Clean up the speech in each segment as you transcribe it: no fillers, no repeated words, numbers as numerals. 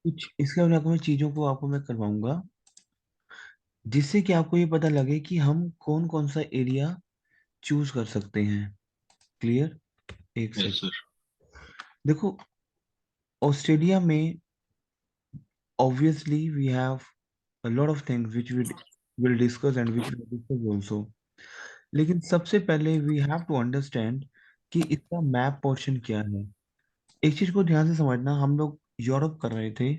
कुछ इसके बारे में चीजों को आपको मैं करवाऊंगा, जिससे कि आपको ये पता लगे कि हम कौन कौन सा एरिया चूज कर सकते हैं। क्लियर? एक यस सेकंड। सर। देखो, ऑस्ट्रेलिया में obviously we have a lot of things which we will discuss and which we will discuss also, लेकिन सबसे पहले वी हैव टू अंडरस्टैंड कि इसका मैप पोर्शन क्या है। एक चीज को ध्यान से समझना, हम लोग यूरोप कर रहे थे।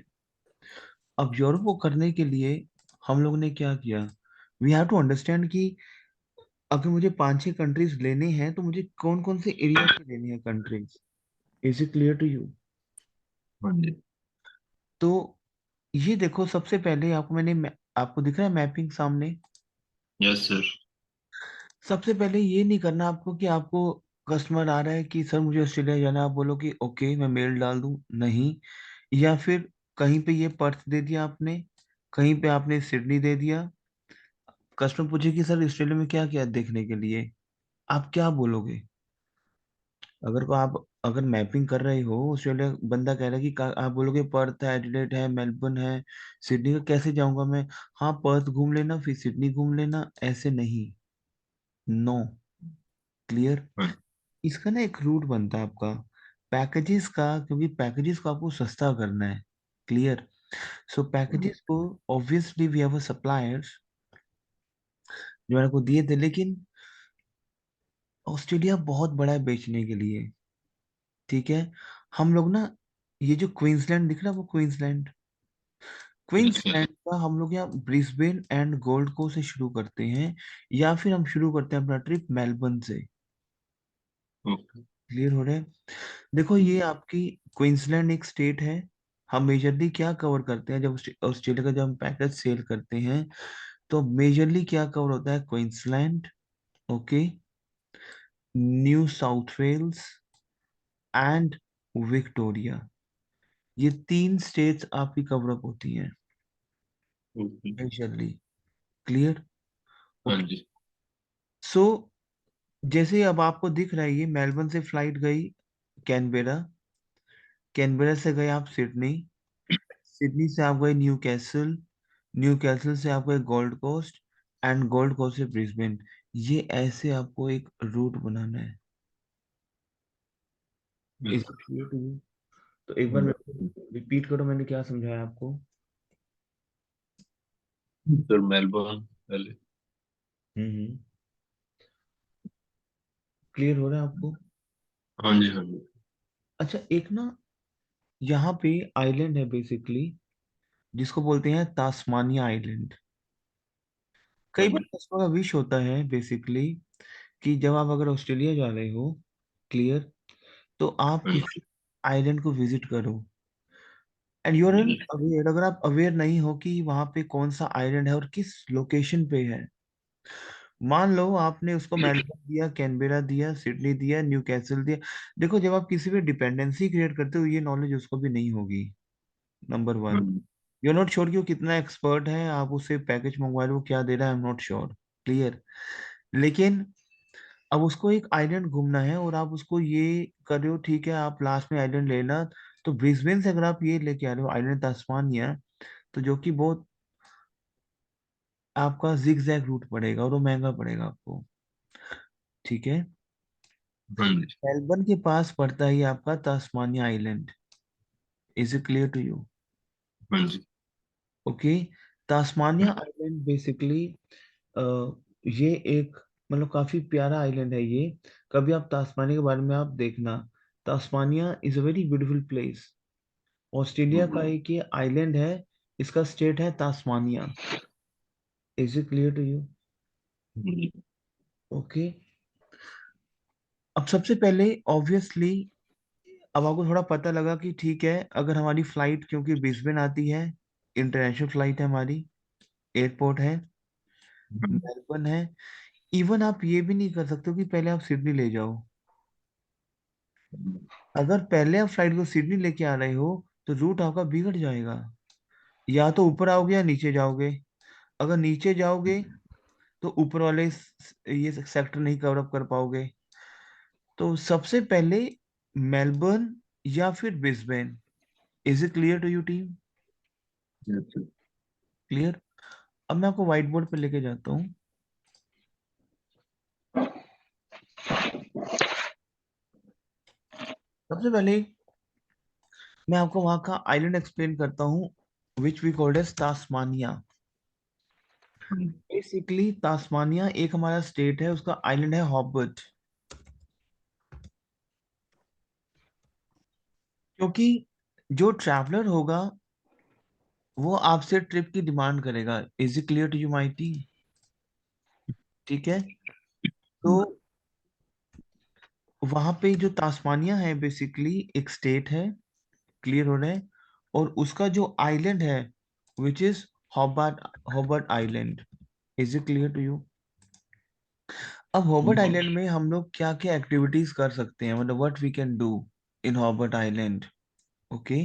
अब यूरोप को करने के लिए हम लोग ने क्या किया, वी हैव टू अंडरस्टैंड कि अगर मुझे 5-6 कंट्रीज लेने हैं तो मुझे कौन कौन से एरिया से लेने हैं countries. Is it clear to you? हाँ जी। तो ये देखो, सबसे पहले आपको आपको दिख रहा है मैपिंग सामने। Yes sir. सबसे पहले ये नहीं करना आपको कि आपको कस्टमर आ रहा है कि सर मुझे ऑस्ट्रेलिया जाना है, आप बोलो कि ओके मैं मेल डाल दूं, नहीं। या फिर कहीं पे ये पर्थ दे दिया आपने, कहीं पे आपने सिडनी दे दिया, कस्टमर पूछे कि सर ऑस्ट्रेलिया में क्या क्या है देखने के लिए, आप क्या बोलोगे? अगर मैपिंग कर रहे हो, ऑस्ट्रेलिया बंदा कह रहा है कि आप बोलोगे पर्थ है, एडिलेड है, मेलबर्न है, सिडनी का कैसे जाऊंगा मैं? हाँ, पर्थ घूम लेना फिर सिडनी घूम लेना, ऐसे नहीं। नो। क्लियर? हाँ। इसका ना एक रूट बनता है आपका पैकेजेस का, क्योंकि पैकेजेस को आपको सस्ता करना है। क्लियर? सो पैकेजेस को ऑब्वियसली वी हैव सप्लायर्स जो मेरे को दिए थे, लेकिन ऑस्ट्रेलिया बहुत बड़ा है बेचने के लिए। ठीक है? हम लोग ना, ये जो क्वींसलैंड दिख रहा है वो क्वींसलैंड, यस सर। क्वींसलैंड का हम लोग यहाँ ब्रिस्बेन एंड गोल्ड कोस्ट से शुरू करते हैं, या फिर हम शुरू करते हैं अपना ट्रिप मेलबर्न से। ओके। क्लियर हो रहा है? देखो, ये आपकी क्वींसलैंड एक स्टेट है। हम मेजरली क्या कवर करते हैं जब ऑस्ट्रेलिया का जब हम पैकेज सेल करते हैं, तो मेजरली क्या कवर होता है? Queensland, okay, New South Wales and Victoria. ये 3 स्टेट्स आपकी कवर अप होती हैं ओके। मेजरली। क्लियर? हाँ ओके। जी। सो जैसे अब आपको दिख रहा है, ये मेलबर्न से फ्लाइट गई कैनबेरा, कैनबेरा से गए आप सिडनी, सिडनी से आप गए न्यू कैसल, न्यू कैसल से आप गए Gold Coast, and Gold Coast से ब्रिस्बेन। ये ऐसे आपको एक रूट बनाना है। Yes is it sir. Clear to you? तो एक बार मेरे को रिपीट करो, मैंने क्या समझाया आपको। सर मेलबर्न पहले। हम्म। क्लियर हो रहा है आपको? हाँ जी हाँ जी। अच्छा, एक ना यहाँ पे आइलैंड है बेसिकली, जिसको बोलते हैं तास्मानिया आइलैंड। हाँ कई बार जी। कस्टमर का विश होता है बेसिकली कि जब आप अगर ऑस्ट्रेलिया जा रहे हो, क्लियर, तो आप हाँ किसी आइलैंड को विजिट करो। And you R G. Aware, अगर आप अवेयर नहीं हो कि वहां पे कौन सा आइलैंड है और किस लोकेशन पे है, मान लो आपने उसको मेलबर्न दिया, कैनबेरा दिया, सिडनी दिया, न्यू कैसल दिया। देखो, जब आप किसी पे डिपेंडेंसी क्रिएट करते हो, ये नॉलेज उसको भी नहीं होगी। नंबर हाँ 1, जी। यू आर नॉट श्योर कि वो कितना एक्सपर्ट है, आप उससे पैकेज मंगवा रहे हो, क्या दे रहा है, I am not sure. Clear? लेकिन अब उसको एक आइलैंड घूमना है और आप उसको ये कर रहे हो, ठीक है आप लास्ट में आइलैंड लेना। तो ब्रिस्बेन से अगर आप ये लेके आ रहे हो आइलैंड तास्मानिया, तो जो कि बहुत आपका जिग जैग रूट पड़ेगा और वो महंगा पड़ेगा आपको। ठीक है? हाँ जी। मेलबर्न के पास पड़ता है ये आपका Tasmania island. Is it clear to you? हाँ जी। ओके। तास्मानिया आइलैंड बेसिकली ये एक, मतलब काफी प्यारा आइलैंड है ये। कभी आप तास्मानिया के बारे में आप देखना। Tasmania is a very beautiful place. Australia का एक ये आइलैंड है, इसका स्टेट है Tasmania. Is it clear to you? हाँ जी। ओके। अब सबसे पहले ऑब्वियसली, अब आपको थोड़ा पता लगा कि ठीक है, अगर हमारी फ्लाइट क्योंकि ब्रिस्बेन आती है, इंटरनेशनल फ्लाइट है हमारी, एयरपोर्ट है, मेलबर्न है। इवन आप ये भी नहीं कर सकते हो कि पहले आप सिडनी ले जाओ। अगर पहले आप फ्लाइट को सिडनी लेके आ रहे हो, तो रूट आपका बिगड़ जाएगा। या तो ऊपर आओगे या नीचे जाओगे। अगर नीचे जाओगे तो ऊपर वाले ये सेक्टर नहीं कवर अप कर पाओगे। तो सबसे पहले मेलबर्न या फिर Brisbane. Is it clear to you team? अच्छा। क्लियर? अब मैं आपको व्हाइट बोर्ड पे लेके जाता हूँ। सबसे पहले मैं आपको वहां का आइलैंड एक्सप्लेन करता हूँ, which we called as Tasmania. हाँ जी। बेसिकली तास्मानिया एक हमारा स्टेट है, उसका आइलैंड है हॉबर्ट। क्योंकि जो ट्रैवलर होगा वो आपसे ट्रिप की डिमांड करेगा। Is it clear to you mighty? ठीक है। तो वहां पे जो तास्मानिया है बेसिकली एक स्टेट है, क्लियर हो रहा है, और उसका जो आइलैंड है which is Hobart, Hobart island. Is it clear to you? अब हॉबर्ट आइलैंड में हम लोग क्या क्या एक्टिविटीज कर सकते हैं, मतलब what we can do in Hobart island. Okay.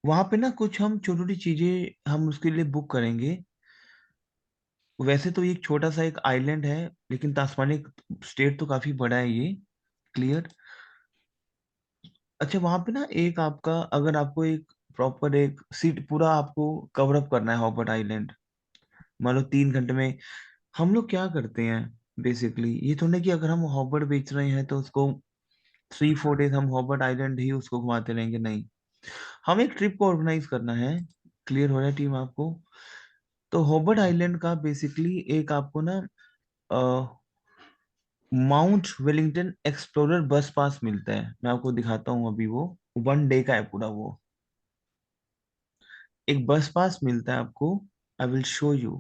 वहां पे ना कुछ हम छोटी छोटी चीजें हम उसके लिए बुक करेंगे। वैसे तो ये एक छोटा सा एक आइलैंड है, लेकिन तास्मानिक स्टेट तो काफी बड़ा है ये। क्लियर? अच्छा, वहां पे ना एक आपका, अगर आपको एक प्रॉपर एक सीट पूरा आपको कवर अप करना है हॉबर्ट आइलैंड, मान लो 3 घंटे में, हम लोग क्या करते हैं बेसिकली, ये तो नहीं कि अगर हम हॉबर्ट बेच रहे हैं तो उसको 3-4 डेज हम हॉबर्ट आइलैंड ही उसको घुमाते रहेंगे, नहीं। हम एक ट्रिप को ऑर्गेनाइज करना है। क्लियर हो रहा है टीम आपको? तो हॉबर्ट आइलैंड का बेसिकली एक आपको ना माउंट वेलिंगटन एक्सप्लोरर बस पास मिलता है। मैं आपको दिखाता हूँ अभी, वो 1 डे का है पूरा। वो एक बस पास मिलता है आपको। आई विल शो यू।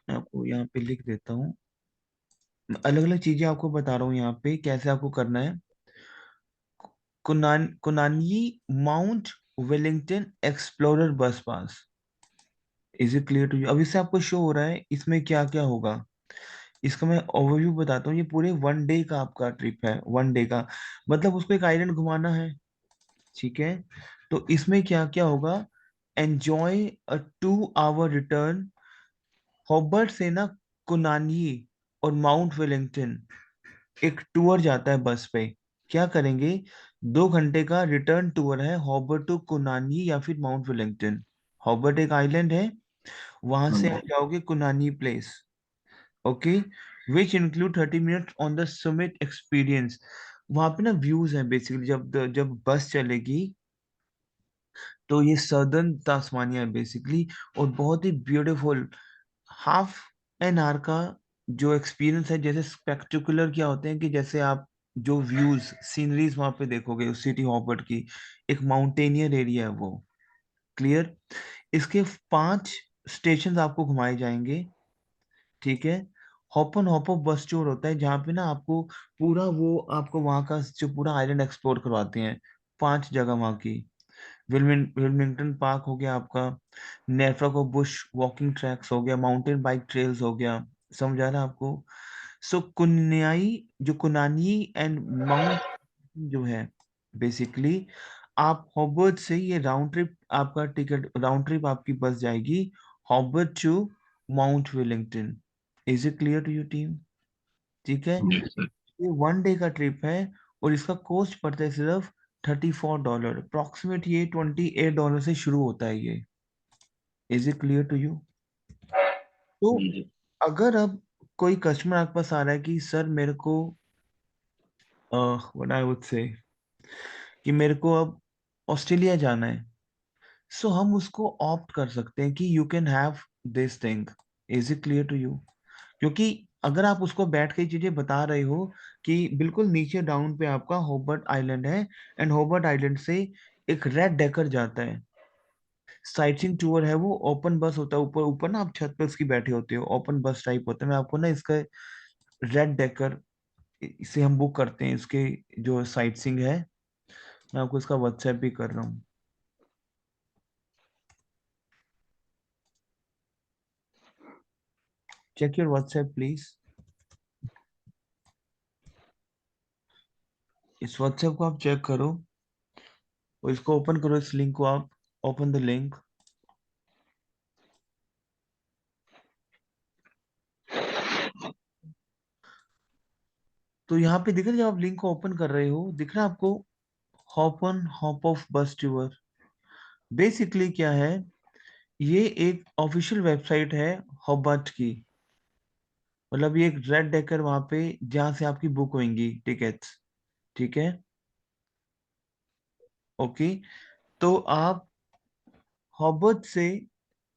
मैं आपको यहाँ पे लिख देता हूँ, अलग अलग चीजें आपको बता रहा हूँ यहाँ पे कैसे आपको करना है। कुनानी mount Wellington explorer bus pass. Is it clear to you? अब इससे आपको शो हो रहा है इसमें क्या क्या होगा। इसका मैं ओवरव्यू बताता हूँ। ये पूरे 1 डे का आपका ट्रिप है, 1 डे का, मतलब उसको एक आइलैंड घुमाना है। ठीक है। तो इसमें क्या क्या होगा, enjoy a 2 hour return Hobart से ना कुनानी और माउंट वेलिंगटन। एक टूर जाता है बस पे। क्या करेंगे, 2 घंटे का रिटर्न टूर है हॉबर्ट टू कुनानी या फिर माउंट वेलिंगटन। हॉबर्ट एक आइलैंड है, वहां हाँ से जी। आप जाओगे Kunanyi place. Okay. Which include 30 minute on the summit experience. वहां पे ना व्यूज है बेसिकली, जब बस चलेगी तो ये सदर्न तास्मानिया है बेसिकली, और बहुत ही ब्यूटीफुल हाफ एन आवर का जो एक्सपीरियंस है। जैसे स्पेक्टिकुलर क्या होते हैं कि जैसे आप जो व्यूज सीनरीज वहां पे देखोगे उस सिटी हॉपर्ट की, एक माउंटेनियर एरिया है वो। क्लियर? इसके 5 स्टेशन आपको घुमाए जाएंगे। ठीक है। हॉपन हॉपर बस टूर होता है जहाँ पे ना आपको पूरा वो आपको वहाँ का जो पूरा आइलैंड एक्सप्लोर करवाते हैं। 5 जगह वहाँ की, विल्मिंगटन पार्क हो गया आपका, नेफ्राको बुश वॉकिंग ट्रैक्स हो गया, माउंटेन बाइक ट्रेल्स हो गया। समझ आ रहा है आपको? सो कुनियाई, जो कुनानी एंड माउंट जो है बेसिकली, आप हॉबर्ट से ये राउंड ट्रिप आपका टिकट, राउंड ट्रिप आपकी बस जाएगी Hobart to Mount Wellington. Is it clear to you team? ठीक है। जी सर। ये 1 डे का ट्रिप है, और इसका कॉस्ट पड़ता है सिर्फ $34। अप्रोक्सीमेट ये $28 से शुरू होता है ये। Is it clear to you? तो जी। अगर अब कोई कस्टमर आपके पास आ रहा है कि सर मेरे को, व्हाट आई वुड से, कि मेरे को अब ऑस्ट्रेलिया जाना है, सो हम उसको ऑप्ट कर सकते हैं कि you can have this thing. Is it clear to you? क्योंकि अगर आप उसको बैठ के ये चीजें बता रहे हो कि बिल्कुल नीचे डाउन पे आपका होबर्ट आइलैंड है, एंड होबर्ट आइलैंड से एक रेड डेकर जाता है, साइटसिंग टूर है, वो ओपन बस होता है, ऊपर ऊपर ना आप छत पे उसकी बैठे होते हो, ओपन बस टाइप होता है। मैं आपको ना इसका रेड डेकर, इसे हम बुक करते हैं, इसके जो साइटसिंग है, मैं आपको इसका व्हाट्सएप भी कर रहा हूँ। Check your WhatsApp please. इस व्हाट्सएप को आप चेक करो, और इसको ओपन करो, इस लिंक को आप ओपन द लिंक। तो यहाँ पे दिख रहा है, जब आप लिंक को ओपन कर रहे हो दिख रहा है आपको, हॉप ऑन हॉप ऑफ बस टूर। बेसिकली क्या है, ये एक ऑफिशियल वेबसाइट है हॉबर्ट की। मतलब ये एक रेड डेकर वहां पे जहाँ से आपकी बुक होंगी टिकट्स। ठीक है, ओके। तो आप हॉबर्ट से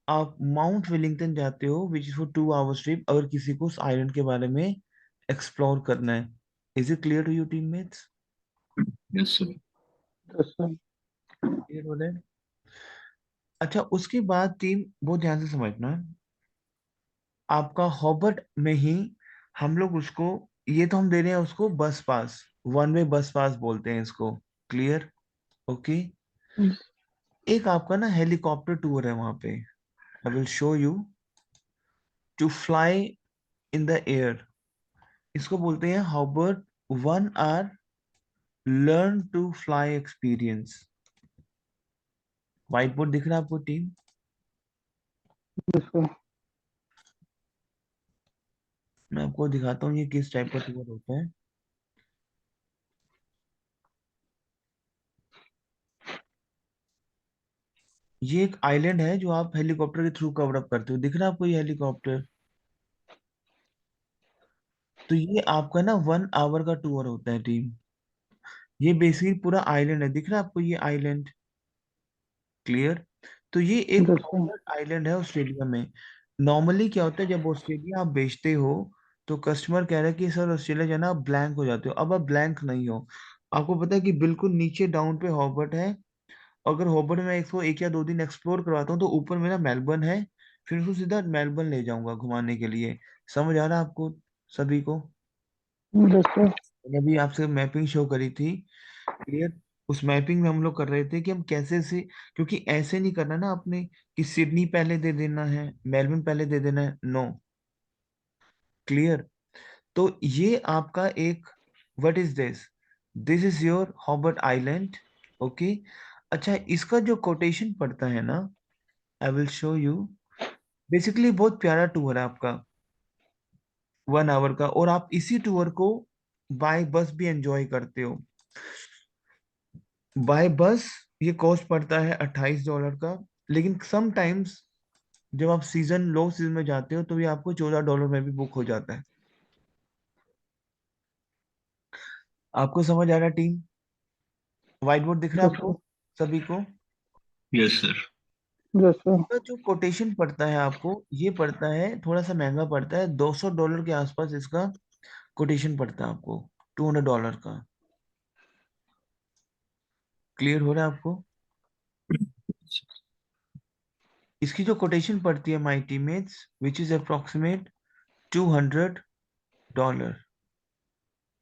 आप माउंट वेलिंगटन जाते हो, which is for 2 hours trip, अगर किसी को उस आइलैंड के बारे में एक्सप्लोर करना है। Is it clear to you teammates? Yes, sir. Yes, sir. Clear हो रहा है? अच्छा, उसके बाद टीम बहुत ध्यान से समझना, आपका हॉबर्ट में ही हम लोग उसको, ये तो हम दे रहे हैं उसको बस पास, वन वे बस पास बोलते हैं इसको। क्लियर? ओके। Yes. एक आपका ना हेलीकॉप्टर टूर है वहां पे, I will show you, to fly in the air. इसको बोलते हैं Hobart 1 hour learn to fly experience. White board दिख रहा है आपको टीम? Yes, sir. मैं आपको दिखाता हूँ ये किस टाइप का टूर होता है। ये एक आइलैंड है जो आप हेलीकॉप्टर के थ्रू कवर अप करते हो, दिख रहा है आपको ये हेलीकॉप्टर? तो ये आपका ना 1 आवर का टूर होता है टीम। ये बेसिकली पूरा आइलैंड है, दिख रहा है आपको ये आइलैंड? क्लियर? तो ये एक Yes, sir. प्रॉपर आइलैंड है ऑस्ट्रेलिया में। नॉर्मली क्या होता है, जब ऑस्ट्रेलिया आप बेचते हो तो कस्टमर कह रहा है कि सर ऑस्ट्रेलिया जाना, आप ब्लैंक हो जाते हो। अब आप ब्लैंक नहीं हो। आपको पता है कि बिल्कुल नीचे डाउन पे हॉबर्ट है। अगर हॉबर्ट में इसको 1 या 2 दिन एक्सप्लोर करवाता हूँ तो ऊपर मेरा मेलबर्न है, फिर उसको सीधा मेलबर्न ले जाऊंगा घुमाने के लिए। समझ आ रहा है आपको सभी को? Yes, sir. मैंने अभी आपसे मैपिंग शो करी थी। क्लियर? उस मैपिंग में हम लोग कर रहे थे कि हम कैसे से, क्योंकि ऐसे नहीं करना ना आपने कि सिडनी पहले दे देना है, मेलबर्न पहले दे देना है, नो। क्लियर? तो ये आपका एक, what is this, this is your Hobart island. Okay. अच्छा, इसका जो कोटेशन पड़ता है ना, आई विल शो यू। बेसिकली बहुत प्यारा टूर है आपका, 1 आवर का, और आप इसी टूर को बाय बस भी एंजॉय करते हो। बाय बस ये कॉस्ट पड़ता है $28 का, लेकिन समटाइम्स जब आप सीजन लो सीजन में जाते हो तो ये आपको $14 में भी बुक हो जाता है। आपको समझ आ रहा है टीम? व्हाइट बोर्ड दिख रहा है Yes, आपको sir. सभी को? Yes, sir. Yes, sir. इसका जो कोटेशन पड़ता है आपको, ये पड़ता है थोड़ा सा महंगा पड़ता है, $200 के आसपास इसका कोटेशन पड़ता है आपको, $200 का। क्लियर हो रहा है आपको? इसकी जो कोटेशन पड़ती है my teammates, which is approximate $200।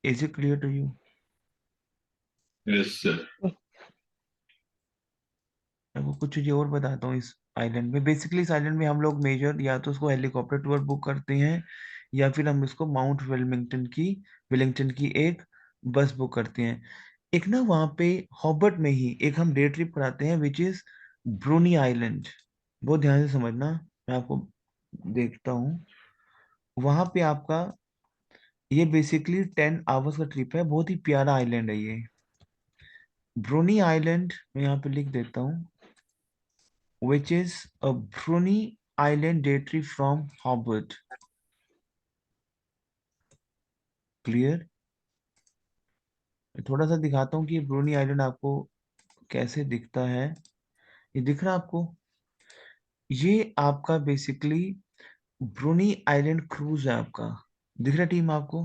Is it clear to you? Yes, sir. मैं वो कुछ चीजें और बताता हूँ इस आइलैंड में। बेसिकली इस आइलैंड में हम लोग मेजर या तो उसको हेलीकॉप्टर टूर बुक करते हैं, या फिर हम इसको माउंट वेलिंगटन की एक बस बुक करते हैं। एक ना वहाँ पे हॉबर्ट में ही एक हम डे ट्रिप कराते हैं, विच इज ब्रूनी आइलैंड। बहुत ध्यान से समझना, मैं आपको देखता हूँ। वहां पे आपका ये बेसिकली 10 आवर्स का ट्रिप है, बहुत ही प्यारा आइलैंड है ये, ब्रूनी आइलैंड। मैं यहाँ पे लिख देता हूँ, which is a Brunei Island day trip from Hobart. Clear? थोड़ा सा दिखाता हूँ कि ब्रूनी आइलैंड आपको कैसे दिखता है। ये दिख रहा है आपको? ये आपका बेसिकली ब्रूनी आइलैंड क्रूज है आपका। दिख रहा है टीम आपको?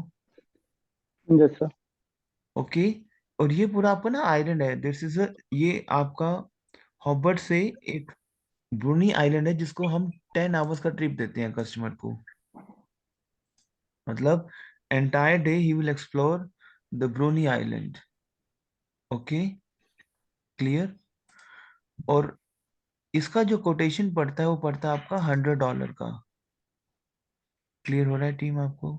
Yes, sir. ओके। और ये पूरा आपका ना आइलैंड है, दिस इज ये आपका हॉबर्ट से एक ब्रूनी आइलैंड है, जिसको हम 10 आवर्स का ट्रिप देते हैं कस्टमर को। मतलब entire day he will explore the Bruny island. Okay. Clear? और इसका जो कोटेशन पड़ता है वो पड़ता है आपका $100 का। क्लियर हो रहा है टीम आपको?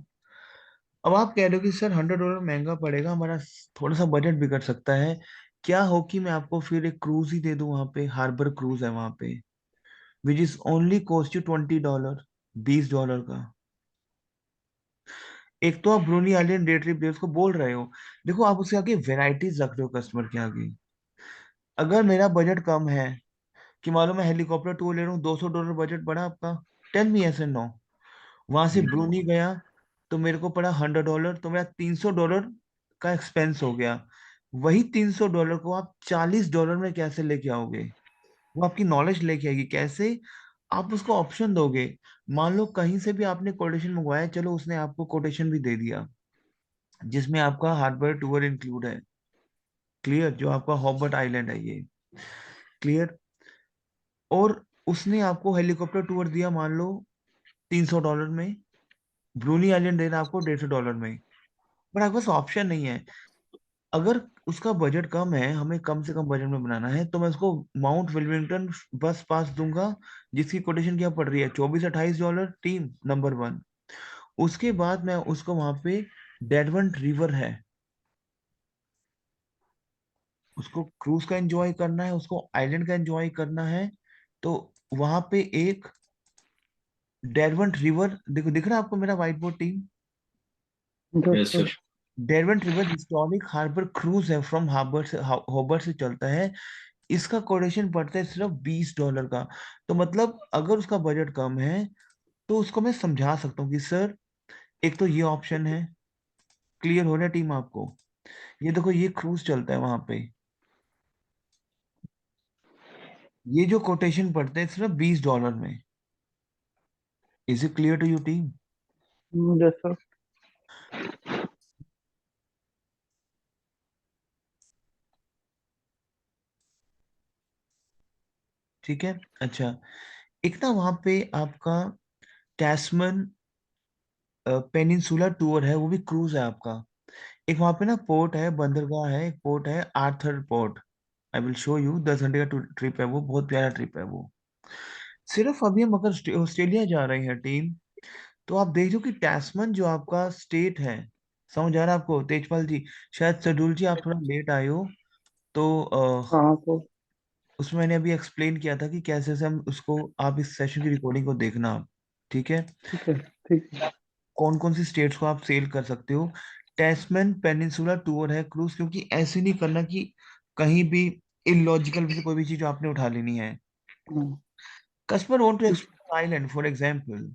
अब आप कह रहे हो कि सर $100 महंगा पड़ेगा, हमारा थोड़ा सा बजट बिगड़ सकता है। क्या हो कि मैं आपको फिर एक क्रूज ही दे दूं, वहां पे हार्बर क्रूज है वहां पे, which is only cost you $20, $20 का। एक तो आप ब्रूनी आइलैंड डे ट्रिप दे उसको बोल रहे हो, देखो आप उसके आगे वेराइटीज रख रहे हो कस्टमर के आगे। अगर मेरा बजट कम है, कि मालूम मैं हेलीकॉप्टर टूर ले रहा हूँ, $200 बजट पड़ा आपका, tell me yes and no. वहां से ब्रूनी गया तो मेरे को पड़ा $100, तो मेरा $300 का एक्सपेंस हो गया। वही $300 को आप $40 में कैसे लेके आओगे? वो आपकी नॉलेज लेके आएगी कैसे? आप उसको ऑप्शन दोगे। मान लो कहीं से भी आपने कोटेशन मंगवाया, चलो उसने आपको कोटेशन भी दे दिया जिसमें आपका हार्बर टूर इंक्लूड है, क्लियर, जो आपका हॉबर्ट आइलैंड है ये, क्लियर। और उसने आपको हेलीकॉप्टर टूर दिया मान लो $300 में, ब्रूनी आइलैंड दे रहा है आपको $150 में, बट आपके पास ऑप्शन नहीं है। अगर उसका बजट कम है, हमें कम से कम बजट में बनाना है, तो मैं उसको माउंट विल्मिंगटन बस पास दूंगा, जिसकी कोटेशन क्या पड़ रही है, $24-28, टीम नंबर 1। उसके बाद मैं उसको वहां पे, डेडवंट रिवर है, उसको क्रूज का एंजॉय करना है, उसको आइलैंड का एंजॉय करना है, तो वहां पे एक डेरवेंट रिवर, देखो दिख रहा है आपको मेरा white board team? Yes Yes, sir. sir. Derwent river historic harbour cruise है, फ्रॉम हार्बर से, हॉबर से चलता है। इसका कोटेशन पड़ता है सिर्फ $20 का। तो मतलब अगर उसका बजट कम है, तो उसको मैं समझा सकता हूँ कि सर, एक तो ये ऑप्शन है, क्लियर हो रहा है टीम आपको? ये देखो ये क्रूज चलता है वहां पे, ये जो कोटेशन पड़ते हैं सिर्फ $20 में। Is it clear to you team? Yes sir. ठीक है। अच्छा, एक ना वहां पे आपका टैस्मन पेनिनसुला टूर है, वो भी क्रूज है आपका। एक वहां पे ना पोर्ट है, बंदरगाह है, एक पोर्ट है Arthur port. I will show you, 10 घंटे का ट्रिप है वो, बहुत प्यारा ट्रिप है वो। सिर्फ अभी हम अगर ऑस्ट्रेलिया जा रहे हैं टीम, तो आप देख लो कि टैस्मन जो आपका स्टेट है, समझ आ रहा है आपको तेजपाल जी? शायद सडूल जी आप थोड़ा लेट आए हो, तो हाँ सर। उसमें मैंने अभी एक्सप्लेन किया था कि कैसे से हम उसको, आप इस सेशन की रिकॉर्डिंग को देखना आप, ठीक है? ठीक है। ठीक है। कौन कौन सी स्टेट्स को आप सेल कर सकते हो। टैस्मैन पेनिनसुला टूर है क्रूज, क्योंकि ऐसे नहीं करना कि कहीं भी इलॉजिकल से कोई भी चीज आपने उठा लेनी है। हाँ, कस्टमर वांट टू ठीक। एक्सप्लोर आइलैंड फॉर एग्जांपल,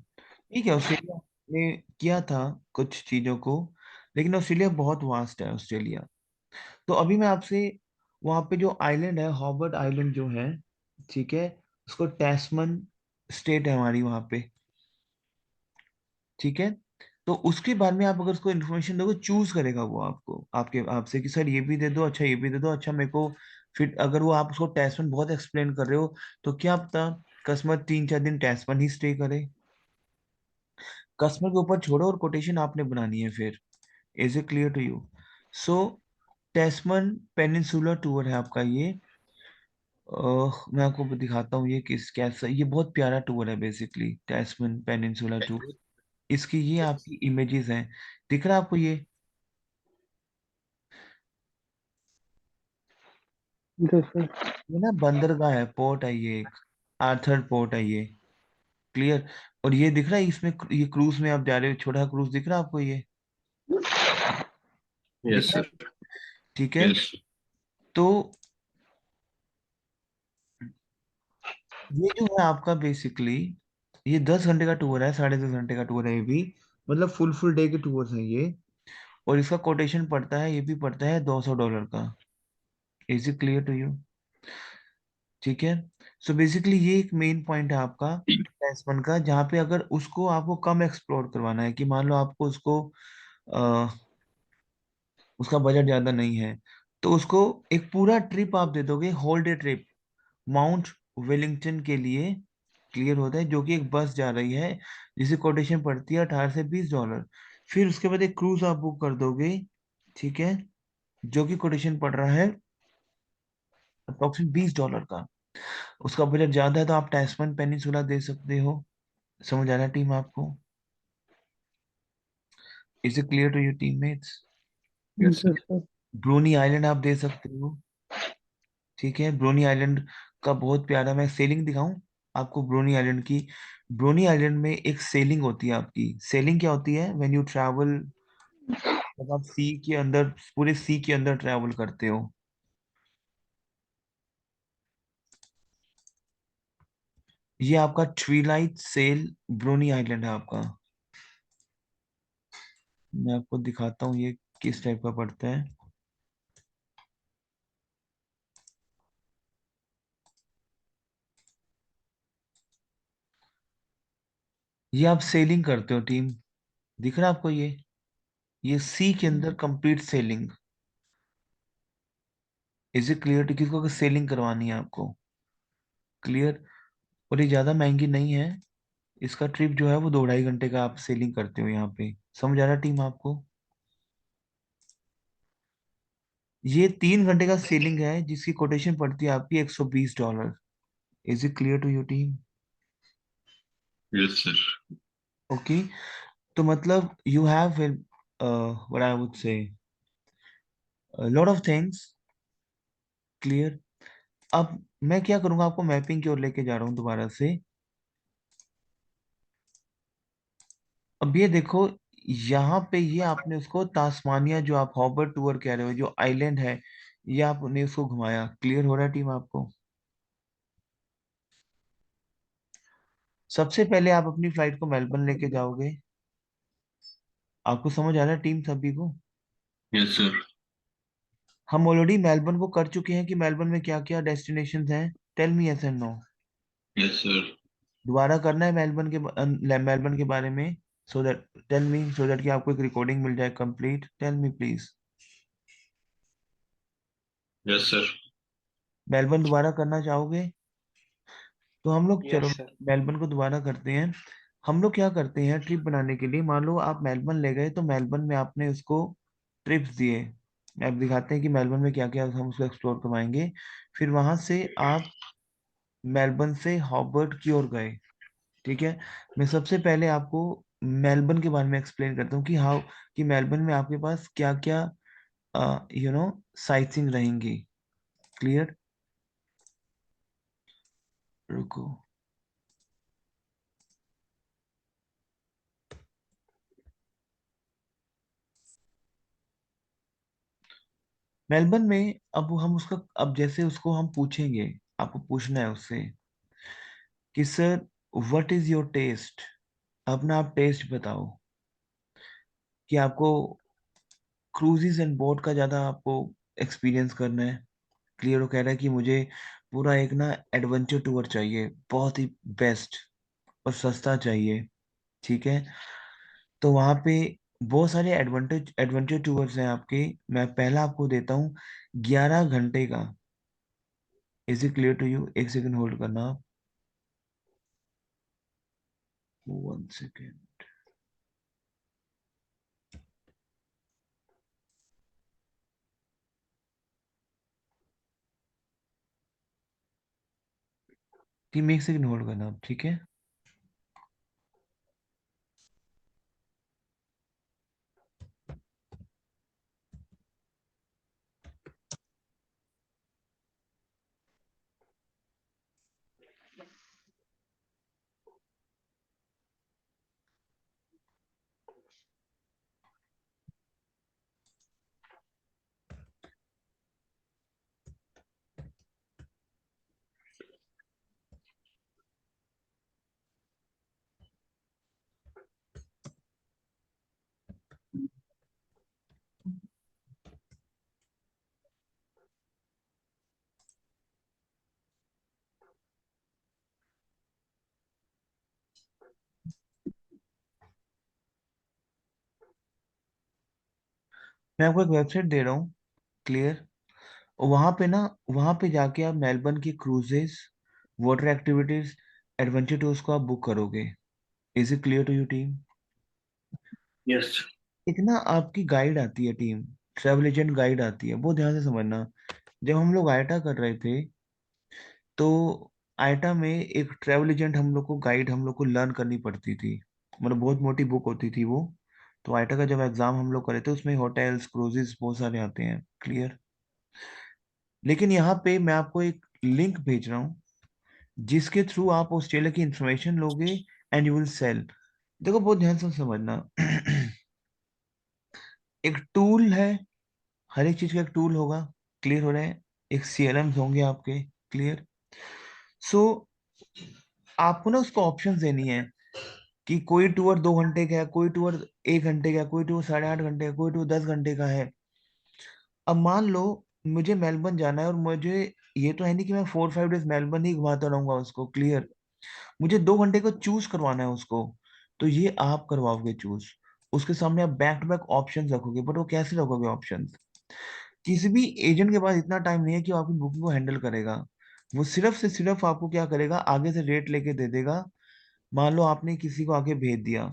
ठीक है, ऑस्ट्रेलिया ने किया था कुछ चीजों को, लेकिन ऑस्ट्रेलिया बहुत वास्ट है ऑस्ट्रेलिया। तो अभी मैं आपसे, वहां पे जो आइलैंड है, हॉबर्ट आइलैंड जो है, ठीक है, उसको टैस्मन स्टेट है हमारी वहां पे, ठीक है। तो उसके बारे में आप अगर उसको इन्फॉर्मेशन दोगे, चूज करेगा वो आपको, आपके आपसे कि सर ये भी दे दो, अच्छा ये भी दे दो, अच्छा मेरे को। फिर अगर वो आप उसको टेस्ट में बहुत एक्सप्लेन कर रहे हो, तो क्या पता कस्टमर 3-4 दिन टेस्ट में ही स्टे करे। कस्टमर के ऊपर छोड़ो, और कोटेशन आपने बनानी है फिर। Is it clear to you? So Tasman peninsular tour है आपका ये। मैं आपको दिखाता हूँ ये किस कैसा, ये बहुत प्यारा टूर है बेसिकली, टेस्मन पेनिनसुलर टूर। इसकी ये आपकी इमेजेस हैं, दिख रहा है आपको ये? Yes sir. ये ना बंदरगाह है, पोर्ट है ये एक, आर्थर पोर्ट है ये, क्लियर। और ये दिख रहा है इसमें, ये क्रूज में आप जा रहे हो, छोटा क्रूज दिख रहा है आपको ये? दिख Yes, रहा sir. है? ठीक है। Yes. तो ये जो है आपका बेसिकली, ये 10 घंटे का टूर है, 10.5 घंटे का टूर है ये भी, मतलब फुल फुल डे के टूर है ये। और इसका कोटेशन पड़ता है, ये भी पड़ता है $200 का। Is it clear to you? ठीक है। सो बेसिकली ये एक मेन पॉइंट है आपका S1 का, जहाँ पे अगर उसको आपको कम एक्सप्लोर करवाना है, कि मान लो आपको उसको, आ, उसका बजट ज्यादा नहीं है, तो उसको एक पूरा ट्रिप आप दे दोगे, whole day trip Mount Wellington के लिए, क्लियर होता है, जो कि एक बस जा रही है, जिसकी कोटेशन पड़ती है $18 से $20। फिर उसके बाद एक क्रूज आप बुक कर दोगे, ठीक है, जो कि कोटेशन पड़ रहा है अप्रोक्सीमेट $20 का। उसका बजट ज्यादा है, तो आप टैस्मन पेनिनसुला दे सकते हो। समझ आ रहा है टीम आपको? Is it clear to your teammates? Yes, sir. Yes sir. Bruny island आप दे सकते हो, ठीक है। ब्रोनी आइलैंड का बहुत प्यारा, मैं सेलिंग दिखाऊं आपको ब्रोनी आइलैंड की? ब्रोनी आइलैंड में एक सेलिंग होती है आपकी। सेलिंग क्या होती है? व्हेन यू ट्रैवल जब आप सी के अंदर, पूरे सी के अंदर ट्रैवल करते हो। ये आपका ट्विलाइट सेल ब्रोनी आइलैंड है आपका। मैं आपको दिखाता हूँ ये किस टाइप का पड़ता है। ये आप सेलिंग करते हो टीम, दिख रहा है आपको ये सी के अंदर complete selling. Is it clear? किसको सेलिंग करवानी है आपको? क्लियर? और ये ज्यादा महंगी नहीं है। इसका ट्रिप जो है वो 2-2.5 घंटे का आप सेलिंग करते हो यहाँ पे। समझ आ रहा है टीम आपको? ये 3 घंटे का सेलिंग है जिसकी कोटेशन पड़ती है आपकी $120। Is it clear to you team? Yes, sir. Okay. तो मतलब you have what I would say lot of things. Clear? अब मैं क्या करूंगा, आपको मैपिंग की ओर लेके जा रहा हूँ दोबारा से। अब ये देखो, यहाँ पे ये आपने उसको तास्मानिया, जो आप हॉबर टूर कह रहे हो, जो आइलैंड है, ये आपने उसको घुमाया। क्लियर हो रहा है टीम आपको? सबसे पहले आप अपनी फ्लाइट को मेलबर्न लेके जाओगे। आपको समझ आ रहा है टीम सभी को? Yes, sir. हम ऑलरेडी मेलबर्न को कर चुके हैं कि मेलबर्न में क्या क्या डेस्टिनेशंस हैं। Tell me yes and no. Yes, sir. दोबारा करना है मेलबर्न के बारे में? So that, tell me, so that कि आपको एक रिकॉर्डिंग मिल जाए complete. Tell me please. Yes, sir. Melbourne दोबारा करना चाहोगे? तो हम लोग, चलो यस सर। मेलबर्न को दोबारा करते हैं। हम लोग क्या करते हैं ट्रिप बनाने के लिए, मान लो आप मेलबर्न ले गए, तो मेलबर्न में आपने उसको ट्रिप्स दिए। आप दिखाते हैं कि मेलबर्न में क्या क्या हम उसको एक्सप्लोर करवाएंगे। फिर वहां से आप मेलबर्न से हॉबर्ट की ओर गए। ठीक है। मैं सबसे पहले आपको मेलबर्न के बारे में एक्सप्लेन करता हूँ कि हाउ, कि मेलबर्न में आपके पास क्या क्या साइटसिंग रहेंगी। क्लियर? रुको। मेलबर्न में अब हम उसका, अब जैसे उसको हम पूछेंगे, आपको पूछना है उससे कि sir what is your taste. अपना आप टेस्ट बताओ कि आपको क्रूजेस एंड बोट का ज्यादा आपको एक्सपीरियंस करना है। क्लियर? वो कह रहा है कि मुझे पूरा एक ना एडवेंचर टूर चाहिए, बहुत ही बेस्ट और सस्ता चाहिए। ठीक है। तो वहां पे बहुत सारे एडवेंचर एडवेंचर टूर्स हैं आपके। मैं पहला आपको देता हूँ 11 घंटे का। Is it clear to you? एक सेकंड होल्ड करना आप। 1 सेकेंड। टीम, 1 सेकंड होल्ड करना आप, ठीक है? मैं आपको एक वेबसाइट दे रहा हूँ। क्लियर? और वहां पे ना, वहां पे जाके आप मेलबर्न की cruises, water activities, adventure tours को आप बुक करोगे। Is it clear to you team? Yes. एक ना आपकी गाइड आती है टीम, ट्रेवल एजेंट गाइड आती है, बहुत ध्यान से समझना। जब हम लोग आयटा कर रहे थे, तो आयटा में एक ट्रेवल एजेंट हम लोग को, गाइड हम लोग को लर्न करनी पड़ती थी। मतलब बहुत मोटी बुक होती थी वो। तो आयटा का जब एग्जाम हम लोग करे थे, उसमें होटल्स, क्रूजेस बहुत सारे आते हैं। क्लियर? लेकिन यहाँ पे मैं आपको एक लिंक भेज रहा हूँ जिसके थ्रू आप ऑस्ट्रेलिया की इंफॉर्मेशन लोगे एंड यू विल सेल। देखो बहुत ध्यान से समझना। एक टूल है, हर एक चीज का एक टूल होगा, क्लियर हो रहा है, एक सीएलएम होंगे आपके, क्लियर। सो आपको ना उसको ऑप्शंस देनी है कि कोई टूर 2 घंटे का है, कोई टूर 1 घंटे का है, कोई टूर 8.5 घंटे का, कोई टूर 10 घंटे का है। अब मान लो मुझे मेलबर्न जाना है और मुझे ये तो है नहीं कि मैं 4-5 डेज मेलबर्न ही घुमाता रहूंगा उसको, क्लियर। मुझे 2 घंटे को चूज करवाना है उसको, तो ये आप करवाओगे चूज। उसके सामने आप बैक टू बैक ऑप्शंस रखोगे, बट वो कैसे रखोगे ऑप्शंस? किसी भी एजेंट के पास इतना टाइम नहीं है कि वो आपकी बुकिंग को हैंडल करेगा। वो सिर्फ से सिर्फ आपको क्या करेगा, आगे से रेट लेके दे देगा। मान लो आपने किसी को आगे भेज दिया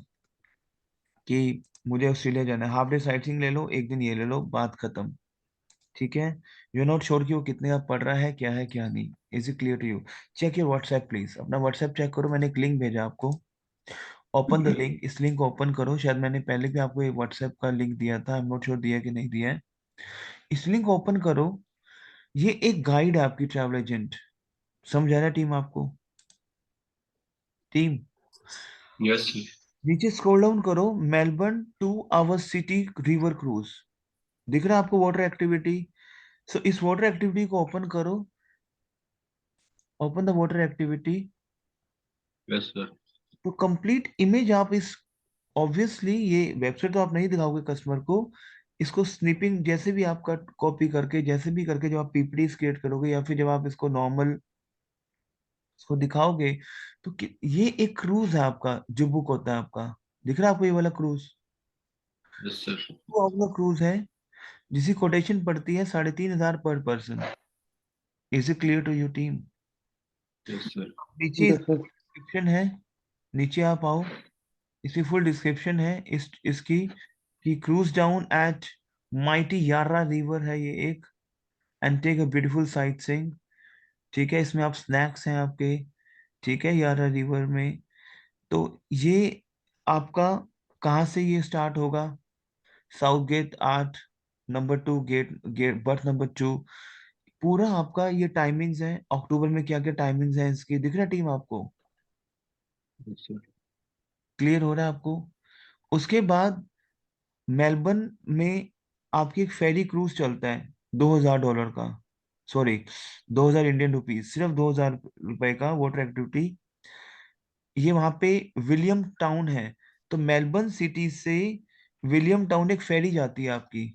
कि मुझे ऑस्ट्रेलिया जाना है, हाफ डे साइट सीइंग ले लो, एक दिन ये ले लो, बात खत्म। ठीक है। यू नॉट श्योर कि वो कितने का पड़ रहा है, क्या है क्या नहीं। Is it clear to you? Check your WhatsApp please, अपना व्हाट्सएप चेक करो, मैंने एक लिंक भेजा आपको। ओपन द लिंक, इस लिंक को ओपन करो। शायद मैंने पहले भी आपको एक व्हाट्सएप का लिंक दिया था, आई एम नॉट श्योर दिया कि नहीं दिया है। इस लिंक को ओपन करो। ये एक गाइड है आपकी ट्रैवल एजेंट। समझ आ रहा है टीम आपको? Team, Yes, sir. नीचे स्क्रॉल डाउन करो, Melbourne two hour city river cruise, दिख रहा है आपको वाटर एक्टिविटी? सो इस वाटर एक्टिविटी को ओपन करो, open the water activity. Yes, sir. तो कंप्लीट इमेज आप इस, ऑब्वियसली ये वेबसाइट तो आप नहीं दिखाओगे कस्टमर को, इसको स्निपिंग जैसे भी आपका कॉपी करके, जैसे भी करके जब आप पीपीटी क्रिएट करोगे या फिर जब आप इसको नॉर्मल इसको दिखाओगे, तो ये एक क्रूज है आपका जो बुक होता है आपका। दिख रहा है आपको ये वाला क्रूज? Yes, sir. वो आपका क्रूज है जिसकी कोटेशन पड़ती है 3,500 per person. Is it clear to you team? Yes, sir. नीचे यस सर। डिस्क्रिप्शन है, नीचे आप आओ, इसकी फुल डिस्क्रिप्शन है इसकी कि cruise down at mighty Yarra river है ये एक, and take a beautiful sightseeing. ठीक है, इसमें आप स्नैक्स हैं आपके, ठीक है, यारा रिवर में। तो ये आपका कहाँ से ये स्टार्ट होगा? Southgate 8, number 2 gate, berth number 2। पूरा आपका ये टाइमिंग्स है, अक्टूबर में क्या क्या टाइमिंग्स है इसकी, दिख रहा है टीम आपको? Yes, sir. क्लियर हो रहा है आपको? उसके बाद मेलबर्न में आपकी एक फेरी क्रूज चलता है $2,000 का, सॉरी 2,000 इंडियन रुपीज, सिर्फ $2,000 का वाटर एक्टिविटी। ये वहां पे विलियम टाउन है, तो मेलबर्न सिटी से विलियम टाउन एक फेरी जाती है आपकी।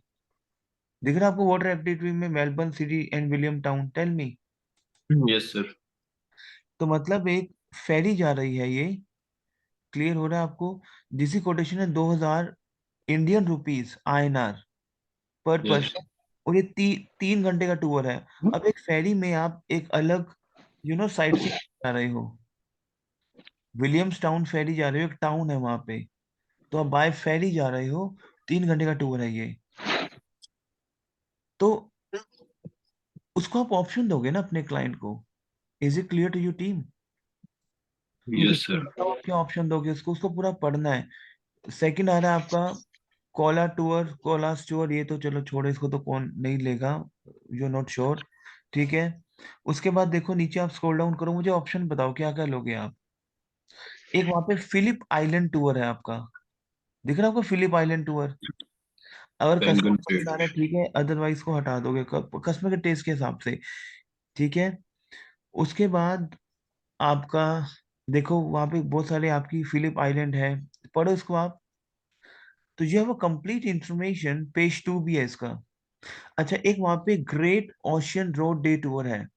दिख रहा है आपको वाटर एक्टिविटी में Melbourne city and Williamstown? Tell me. Yes, sir. तो मतलब एक फेरी जा रही है ये, क्लियर हो रहा है आपको? जिसकी कोटेशन है 2,000 इंडियन रुपीज, INR पर Yes. पर्सन। और ये 3 घंटे का टूर है। अब एक फेरी में आप एक अलग साइट सीइंग कर रहे हो, विलियम्स टाउन फेरी जा रहे हो, एक टाउन है वहां पे, तो आप बाय फेरी जा रहे हो, 3 घंटे का टूर है ये। तो उसको आप ऑप्शन दोगे ना अपने क्लाइंट को। Is it clear to you team? Yes, sir. तो आप क्या ऑप्शन दोगे उसको? उसको पूरा पढ़ना है। सेकंड आ रहा है आपका कोला टूर, कोलास टूर, ये तो चलो छोड़ो, इसको तो कौन नहीं लेगा, यू नॉट श्योर। ठीक है। उसके बाद देखो नीचे आप स्क्रॉल डाउन करो, मुझे ऑप्शन बताओ क्या क्या लोगे आप। एक वहां पे फिलिप आइलैंड टूर है आपका, दिख रहा है आपको फिलिप आइलैंड टूर? अगर कस्टमर Penguin पसंद Trade. आ रहा है ठीक है, अदरवाइज को हटा दोगे कस्टमर के टेस्ट के हिसाब से। ठीक है। उसके बाद आपका देखो वहां पे बहुत सारे आपकी फिलिप आइलैंड है, पढ़ो इसको आप। तो you have a complete information, page 2 भी है इसका। अच्छा, एक वहां पे Great Ocean Road day tour है,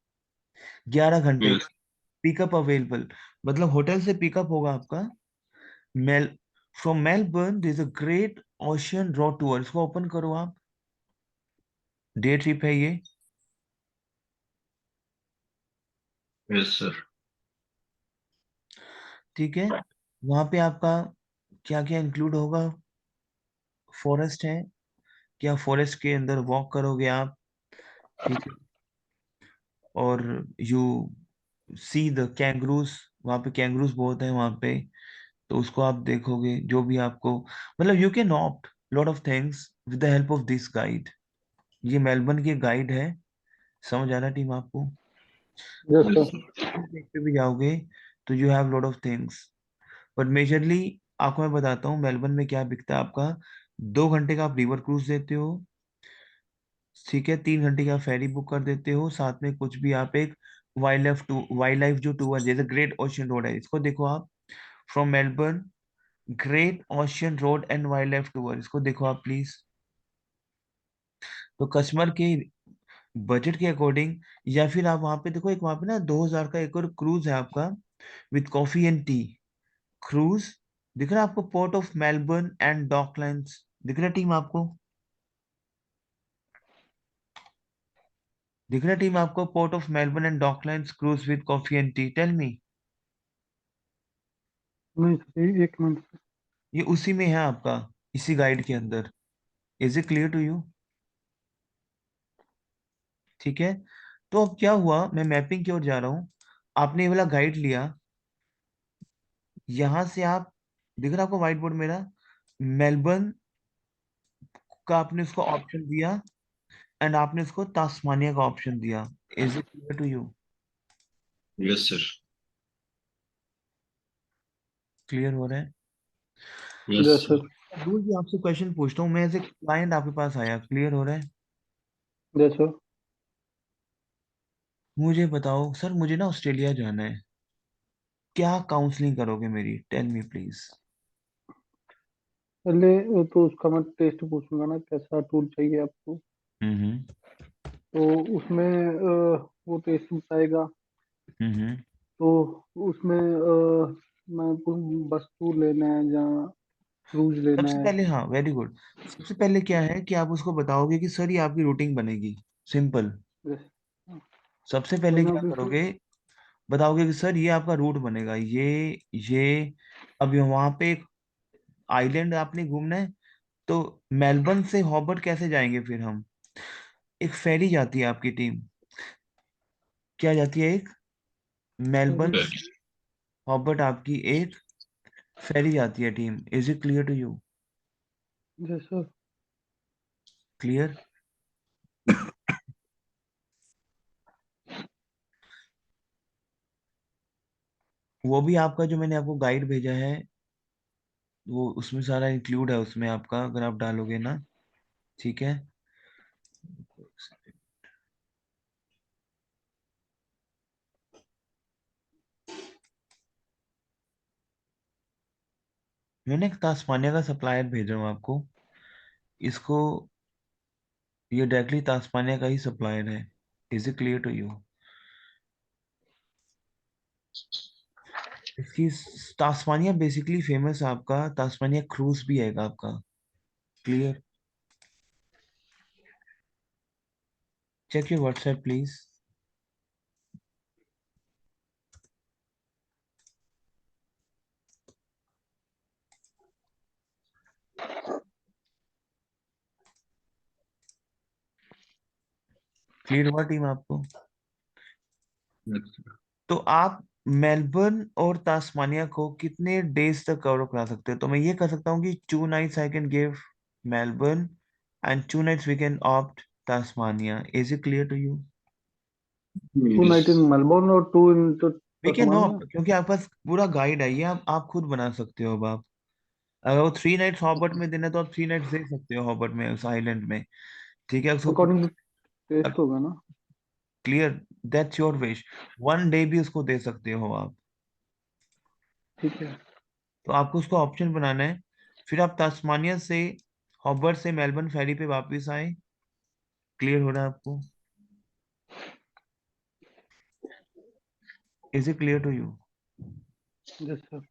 11 घंटे, Yes. पिकअप अवेलेबल, मतलब होटल से पिकअप होगा आपका। Mel from Melbourne this a Great Ocean Road tour, इसको ओपन करो आप, डे ट्रिप है ये। Yes, sir. ठीक है। वहां पे आपका क्या क्या इंक्लूड होगा? फॉरेस्ट है, क्या फॉरेस्ट के अंदर वॉक करोगे आप? ठीक है। और यू सी द कैंगरूज, वहां पे कैंगरूज बहुत है वहां पे, तो उसको आप देखोगे, जो भी आपको, मतलब you can opt lot of things with the help of this guide. ये मेलबर्न की गाइड है, समझ आ रहा टीम आपको? Yes Yes, sir. sir. पे भी जाओगे तो you have lot of things, but majorly आपको मैं बताता हूँ मेलबर्न में क्या बिकता है आपका। 2 घंटे का आप रिवर क्रूज देते हो, ठीक है, 3 घंटे का फेरी बुक कर देते हो, साथ में कुछ भी आप एक वाइल्ड लाइफ जो टूर जैसे ग्रेट ओशियन रोड है, इसको देखो आप, from Melbourne, great Ocean road and wild life tour, इसको देखो आप प्लीज। तो कस्टमर के बजट के अकॉर्डिंग, या फिर आप वहां पे देखो, एक वहां पे ना 2,000 का एक और क्रूज है आपका, with coffee and T cruise, दिख रहा है आपको, Port of Melbourne and Docklands, दिख रहा है टीम आपको, दिख रहा है टीम आपको, Port of Melbourne and Docklands cruise with coffee and tea, tell me. नहीं सर, एक मिनट। ये उसी में है आपका, इसी गाइड के अंदर। Is it clear to you? ठीक है। तो अब क्या हुआ, मैं मैपिंग की ओर जा रहा हूँ, आपने ये वाला गाइड लिया, यहां से आप, दिख रहा है आपको व्हाइट बोर्ड मेरा, मेलबर्न का आपने उसको ऑप्शन दिया, एंड आपने उसको तास्मानिया का ऑप्शन दिया। Is it clear to you? Yes sir. Clear हो रहा है? Yes yes sir. सर। दूर भी आपसे क्वेश्चन पूछता हूँ मैं, एज ए क्लाइंट आपके पास आया, क्लियर हो रहा है? Yes sir. मुझे बताओ सर, मुझे ना ऑस्ट्रेलिया जाना है, क्या काउंसलिंग करोगे मेरी, टेल मी प्लीज। पहले तो उसका मैं टेस्ट पूछूंगा ना, कैसा टूर चाहिए आपको। हम्म। तो उसमें वो टेस्ट बताएगा। हम्म। तो उसमें मैं बस टूर लेना है या क्रूज लेना सबसे है। पहले, हाँ, वेरी गुड। सबसे पहले क्या है कि आप उसको बताओगे कि सर ये आपकी रूटिंग बनेगी, सिंपल। यस। सबसे तो पहले मैं क्या बिल्कुल। करोगे, बताओगे कि सर ये आपका रूट बनेगा, ये अब वहां पे एक आइलैंड आपने घूमना है, तो मेलबर्न से हॉबर्ट कैसे जाएंगे फिर हम, एक फेरी जाती है आपकी टीम, क्या जाती है, एक मेलबर्न सॉरी। से हॉबर्ट आपकी एक फेरी जाती है team. Is it clear to you? Yes sir. Clear? वो भी आपका जो मैंने आपको गाइड भेजा है, वो उसमें सारा इंक्लूड है, उसमें आपका अगर आप डालोगे ना, ठीक है। मैंने एक तास्मानिया का सप्लायर भेज रहा हूँ आपको, इसको, ये डायरेक्टली तास्मानिया का ही सप्लायर है। Is it clear to you? इसकी तास्मानिया बेसिकली फेमस है आपका, तास्मानिया क्रूज भी है आपका। Clear? Check your WhatsApp please. Clear हुआ टीम आपको? Yes sir. तो आप मेलबर्न और तास्मानिया को कितने डेज तक कवर करा सकते हो? तो मैं ये कर सकता हूँ कि 2 nights I can give Melbourne, and 2 nights we can opt Tasmania. Is it clear to you? 2 night in Melbourne और 2 in we can Tasmania. Opt, क्योंकि आपके पास पूरा गाइड है, ये आप खुद बना सकते हो। अब आप, अगर वो 3 nights हॉबर्ट में देना है, तो आप 3 nights दे सकते हो हॉबर्ट में, उस आइलैंड में, ठीक है उसको। अकॉर्डिंग टू टेस्ट होगा ना। Clear? That's your wish. 1 day भी उसको दे सकते हो आप। ठीक है। तो आपको उसको ऑप्शन बनाना है, फिर आप तास्मानिया से हॉबर्ट से मेलबर्न फेरी पे वापस आए। क्लियर हो रहा है आपको? Is it clear to you? Yes sir.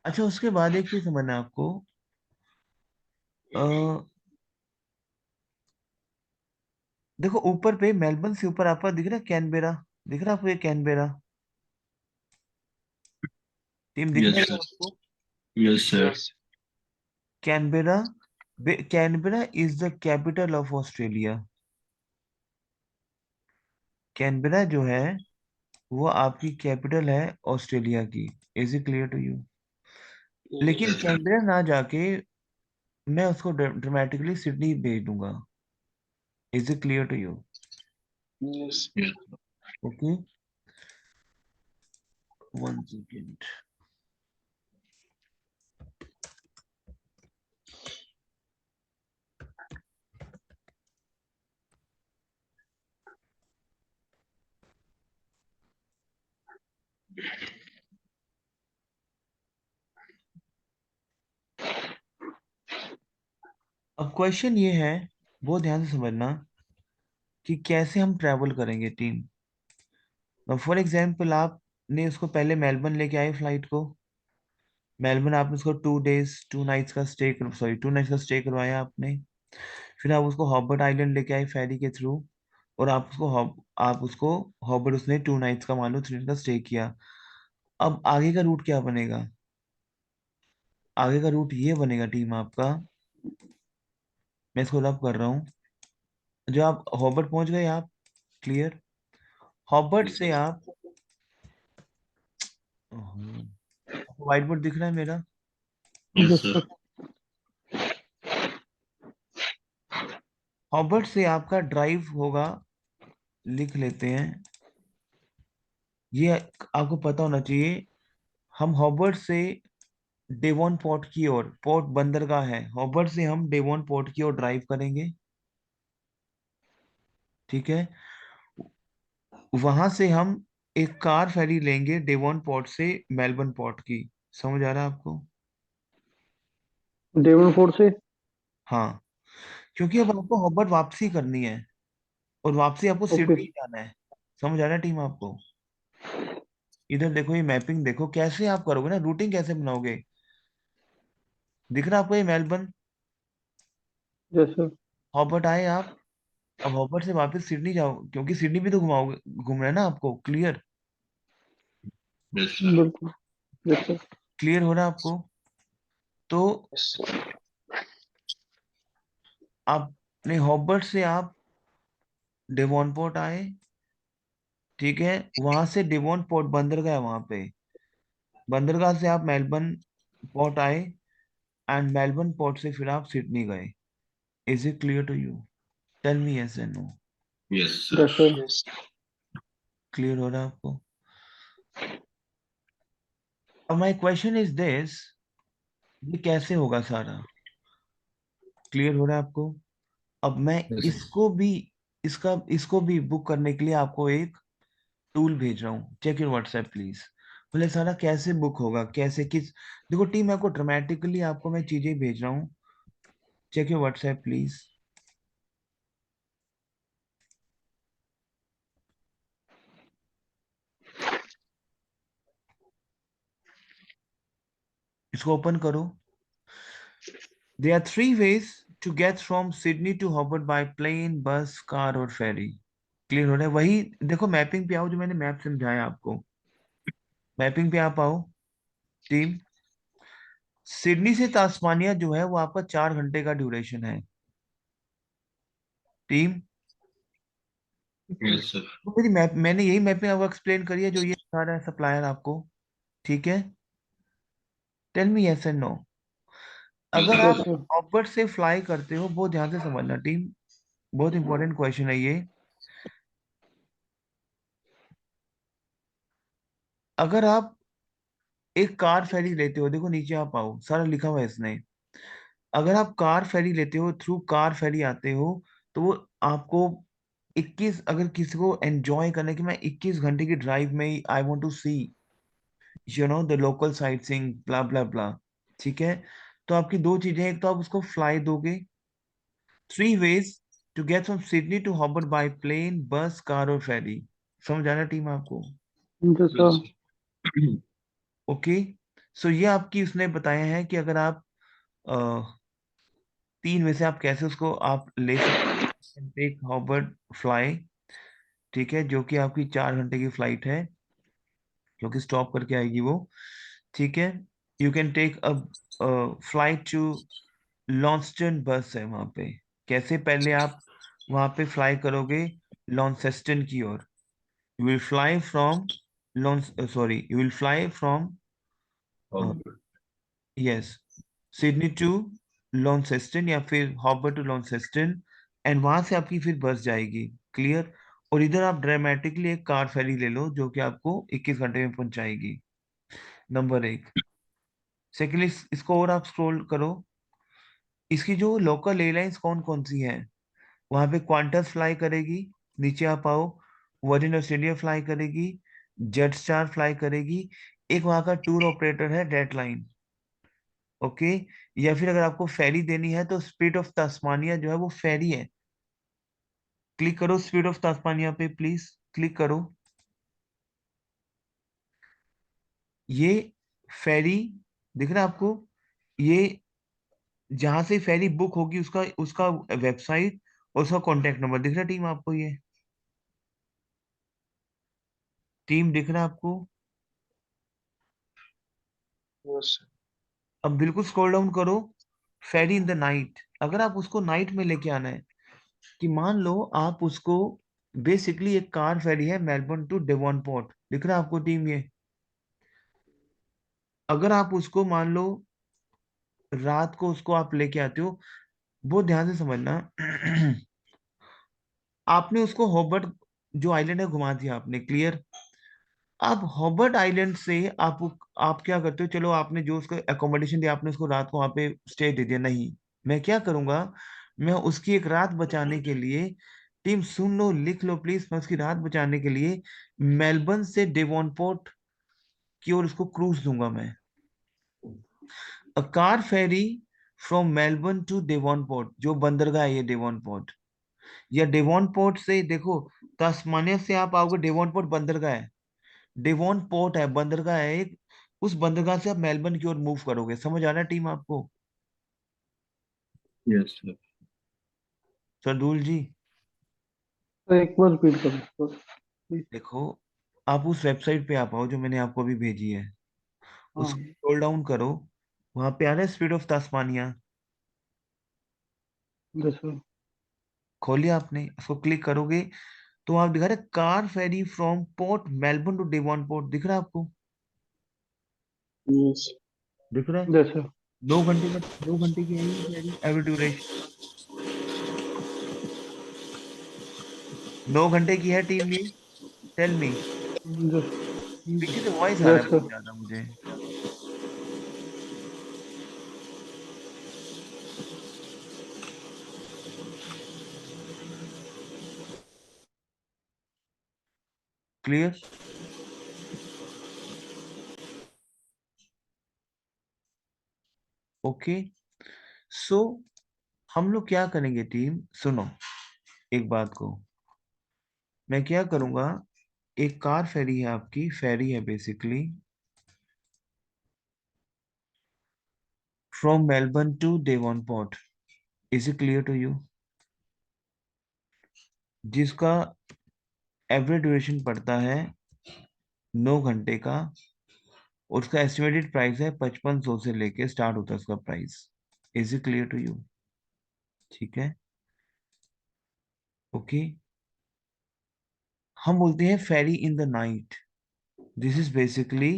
अच्छा, उसके बाद एक चीज समझना है आपको, अ, देखो ऊपर पे मेलबर्न से ऊपर आपका दिख रहा है कैनबेरा, दिख रहा है आपको ये कैनबेरा, टीम दिख रहा यस है ये सर। आपको? Yes sir. Canberra, Canberra is the capital of Australia. Canberra जो है वो आपकी कैपिटल है ऑस्ट्रेलिया की। Is it clear to you? लेकिन यस सर। कैनबेरा ना जाके मैं उसको ड्रामेटिकली सिडनी भेज दूंगा। Is it clear to you? Yes. Okay, 1 second। अब क्वेश्चन ये है, बहुत ध्यान से समझना, कि कैसे हम ट्रैवल करेंगे टीम। फॉर एग्जाम्पल आपने उसको पहले मेलबर्न लेके आए फ्लाइट को। मेलबर्न आपने उसको 2 डेज 2 नाइट्स का स्टे, सॉरी 2 नाइट्स का स्टे करवाया आपने। फिर आप उसको हॉबर्ट आइलैंड लेके आए फेरी के थ्रू, और आप उसको हॉबर्ट, उसने 2 नाइट्स का, मान लो 3 का स्टे किया। अब आगे का रूट क्या बनेगा? आगे का रूट ये बनेगा टीम आपका, मैं इसको रब कर रहा हूँ। जो आप हॉबर्ट पहुंच गए आप, क्लियर। हॉबर्ट Yes, से sir. आप, व्हाइट बोर्ड दिख रहा है मेरा? Yes, yes sir. Sir. Hobart से आपका ड्राइव होगा, लिख लेते हैं, ये आपको पता होना चाहिए। हम हॉबर्ट से डेवॉन पोर्ट की ओर, पोर्ट बंदरगाह है, हॉबर्ट से हम डेवॉन पोर्ट की ओर ड्राइव करेंगे, ठीक है। वहां से हम एक कार फेरी लेंगे डेवॉन पोर्ट से मेलबर्न पोर्ट की। समझ आ रहा है आपको? डेवनपोर्ट से। हाँ, क्योंकि अब आपको हॉबर्ट वापसी करनी है, और वापसी आपको ओके। सिडनी जाना है। समझ आ रहा है टीम आपको? इधर देखो, ये मैपिंग देखो, कैसे आप करोगे ना, रूटिंग कैसे बनाओगे। दिख रहा है आपको ये मेलबर्न? Yes sir. हॉबर्ट आए आप, अब हॉबर्ट से वापस सिडनी जाओ, क्योंकि सिडनी भी तो घुमाओगे, घूमना है ना आपको, क्लियर? Yes, sir. बिल्कुल। Yes sir. क्लियर हो रहा है आपको? तो Yes. आपने हॉबर्ट से आप डेवॉनपोर्ट आए, ठीक है। वहां से डेवॉनपोर्ट बंदरगाह है वहां पे, बंदरगाह से आप मेलबर्न पोर्ट आए, एंड मेलबर्न पोर्ट से फिर आप सिडनी गए। Is it clear to you? Tell me yes and no. Yes, sir. Yes sir. Yes. Clear हो रहा है आपको? अब माय क्वेश्चन इज दिस, ये कैसे होगा सारा? क्लियर हो रहा है आपको? अब मैं Yes. इसको भी, इसको भी बुक करने के लिए आपको एक टूल भेज रहा हूँ, चेक योर व्हाट्सएप प्लीज। बोले सारा कैसे बुक होगा, कैसे, किस, देखो टीम, आपको ड्रामेटिकली आपको मैं चीजें भेज रहा हूँ, चेक योर व्हाट्सएप प्लीज। इसको ओपन करो। There are 3 ways to get from Sydney to Hobart by plane, bus, car और फेरी। क्लियर हो रहा है? वही देखो, मैपिंग पे आओ, जो मैंने मैप समझाया आपको, मैपिंग पे आप आओ टीम। सिडनी से तास्मानिया जो है वो आपका 4 घंटे का ड्यूरेशन है टीम। Yes, sir. तो मेरी मैप, मैंने यही मैपिंग आपको एक्सप्लेन करी है, जो ये बता रहा है सप्लायर आपको, ठीक है। Tell me yes and no. Yes, अगर sir. यस आप सर। हॉबर्ट से फ्लाई करते हो, बहुत ध्यान से समझना टीम, बहुत इंपॉर्टेंट क्वेश्चन है ये। अगर आप एक कार फेरी लेते हो, देखो नीचे आप आओ, सारा लिखा हुआ है इसने। अगर आप कार फेरी लेते हो, थ्रू कार फेरी आते हो, तो वो आपको 21, अगर किसी को एंजॉय करने की, मैं 21 घंटे की ड्राइव में ही, I want to see the local sightseeing, blah blah blah, ठीक है। तो आपकी दो चीजें, एक तो आप उसको फ्लाई दोगे। 3 ways to get from Sydney to Hobart by plane, bus, car और फेरी। समझ आ रहा है टीम आपको? Yes Yes, sir. sir. Okay. So ये आपकी उसने बताया है कि अगर आप 3 में से आप कैसे उसको आप ले सकते हैं। टेक हॉबर्ट फ्लाई, ठीक है, जो कि आपकी 4 घंटे की फ्लाइट है, जो कि स्टॉप करके आएगी वो, ठीक है। You can take a flight to Launceston, bus है वहां पे। कैसे? पहले आप वहां पे फ्लाई करोगे लॉन्सेस्टन की ओर। You will fly from sorry, you will fly from, Oh, yes, Sydney to Launceston, या फिर हॉबर टू लॉन्सेस्टन, एंड वहां से आपकी फिर बस जाएगी, क्लियर। और इधर आप ड्रामेटिकली एक कार फेरी ले लो, जो कि आपको 21 घंटे में पहुंचाएगी, नंबर 1। सेकेंडली, इसको और आप स्क्रॉल करो, इसकी जो लोकल एयरलाइंस कौन कौन सी हैं। वहां पे क्वांटस फ्लाई करेगी, नीचे आप आओ, वर्जिन ऑस्ट्रेलिया फ्लाई करेगी, जेट स्टार फ्लाई करेगी, एक वहां का टूर ऑपरेटर है डेट लाइन, ओके। या फिर अगर आपको फेरी देनी है तो स्पिरिट ऑफ तस्मानिया जो है वो फेरी है। क्लिक करो स्पिरिट ऑफ तस्मानिया पे प्लीज, क्लिक करो। ये फेरी दिख रहा है आपको? ये जहां से फेरी बुक होगी उसका उसका वेबसाइट और उसका कॉन्टेक्ट नंबर दिख रहा है टीम आपको? ये टीम दिख रहा है आपको? यस अब बिल्कुल स्क्रॉल डाउन करो। फेरी इन द नाइट, अगर आप उसको नाइट में लेके आना है, कि मान लो आप उसको, बेसिकली एक कार फेरी है मेलबर्न टू डेवनपोर्ट, दिख रहा है आपको टीम? ये अगर आप उसको मान लो रात को उसको आप लेके आते हो, बहुत ध्यान से समझना। आपने उसको होबर्ट जो आइलैंड है घुमा दिया आपने, क्लियर। आप हॉबर्ट आइलैंड से आप क्या करते हो, चलो आपने जो उसको एकोमोडेशन दिया, आपने उसको रात को वहां पे स्टे दे दिया, नहीं। मैं क्या करूंगा, मैं उसकी एक रात बचाने के लिए, टीम सुन लो लिख लो प्लीज, मैं उसकी रात बचाने के लिए मेलबर्न से डेवनपोर्ट की ओर उसको क्रूज दूंगा मैं। A car ferry from Melbourne to Devonport, जो बंदरगाह है ये डेवनपोर्ट, या डेवनपोर्ट से देखो, तस्मानिया से आप आओगे, डेवनपोर्ट बंदरगाह है, डेवॉन पोर्ट है, बंदरगाह है एक, उस बंदरगाह से आप मेलबर्न की ओर मूव करोगे। समझ आ रहा है टीम आपको? Yes sir. सरदूल जी तो एक बार रिपीट करो प्लीज। देखो, आप उस वेबसाइट पे आप आओ जो मैंने आपको अभी भेजी है, हाँ उसको स्क्रॉल डाउन करो, वहां पे आ रहा है स्पीड ऑफ तास्मानिया, जैसे खोलिए आपने, उसको क्लिक करोगे तो आप दिखा रहे car ferry from Port Melbourne to Devonport, दिख रहा है आपको? यस दिख रहा है? जैसे 2 घंटे का, 2 घंटे की है ये फेरी, एवरी ड्यूरेशन 9 घंटे की है टीम ये। टेल मी, पीछे से वॉइस आ रहा है जैसे बहुत ज्यादा मुझे। क्लियर? ओके। सो हम लोग क्या करेंगे टीम, सुनो एक बात को, मैं क्या करूंगा, एक कार फेरी है आपकी, फेरी है basically from Melbourne to Devonport, is it clear to you? जिसका एवरेज ड्यूरेशन पड़ता है 9 घंटे का, और उसका एस्टिमेटेड प्राइस है 5500 से लेके स्टार्ट होता है उसका price. Is it clear to you? ठीक है, ओके। हम बोलते हैं ferry in the night, this is basically,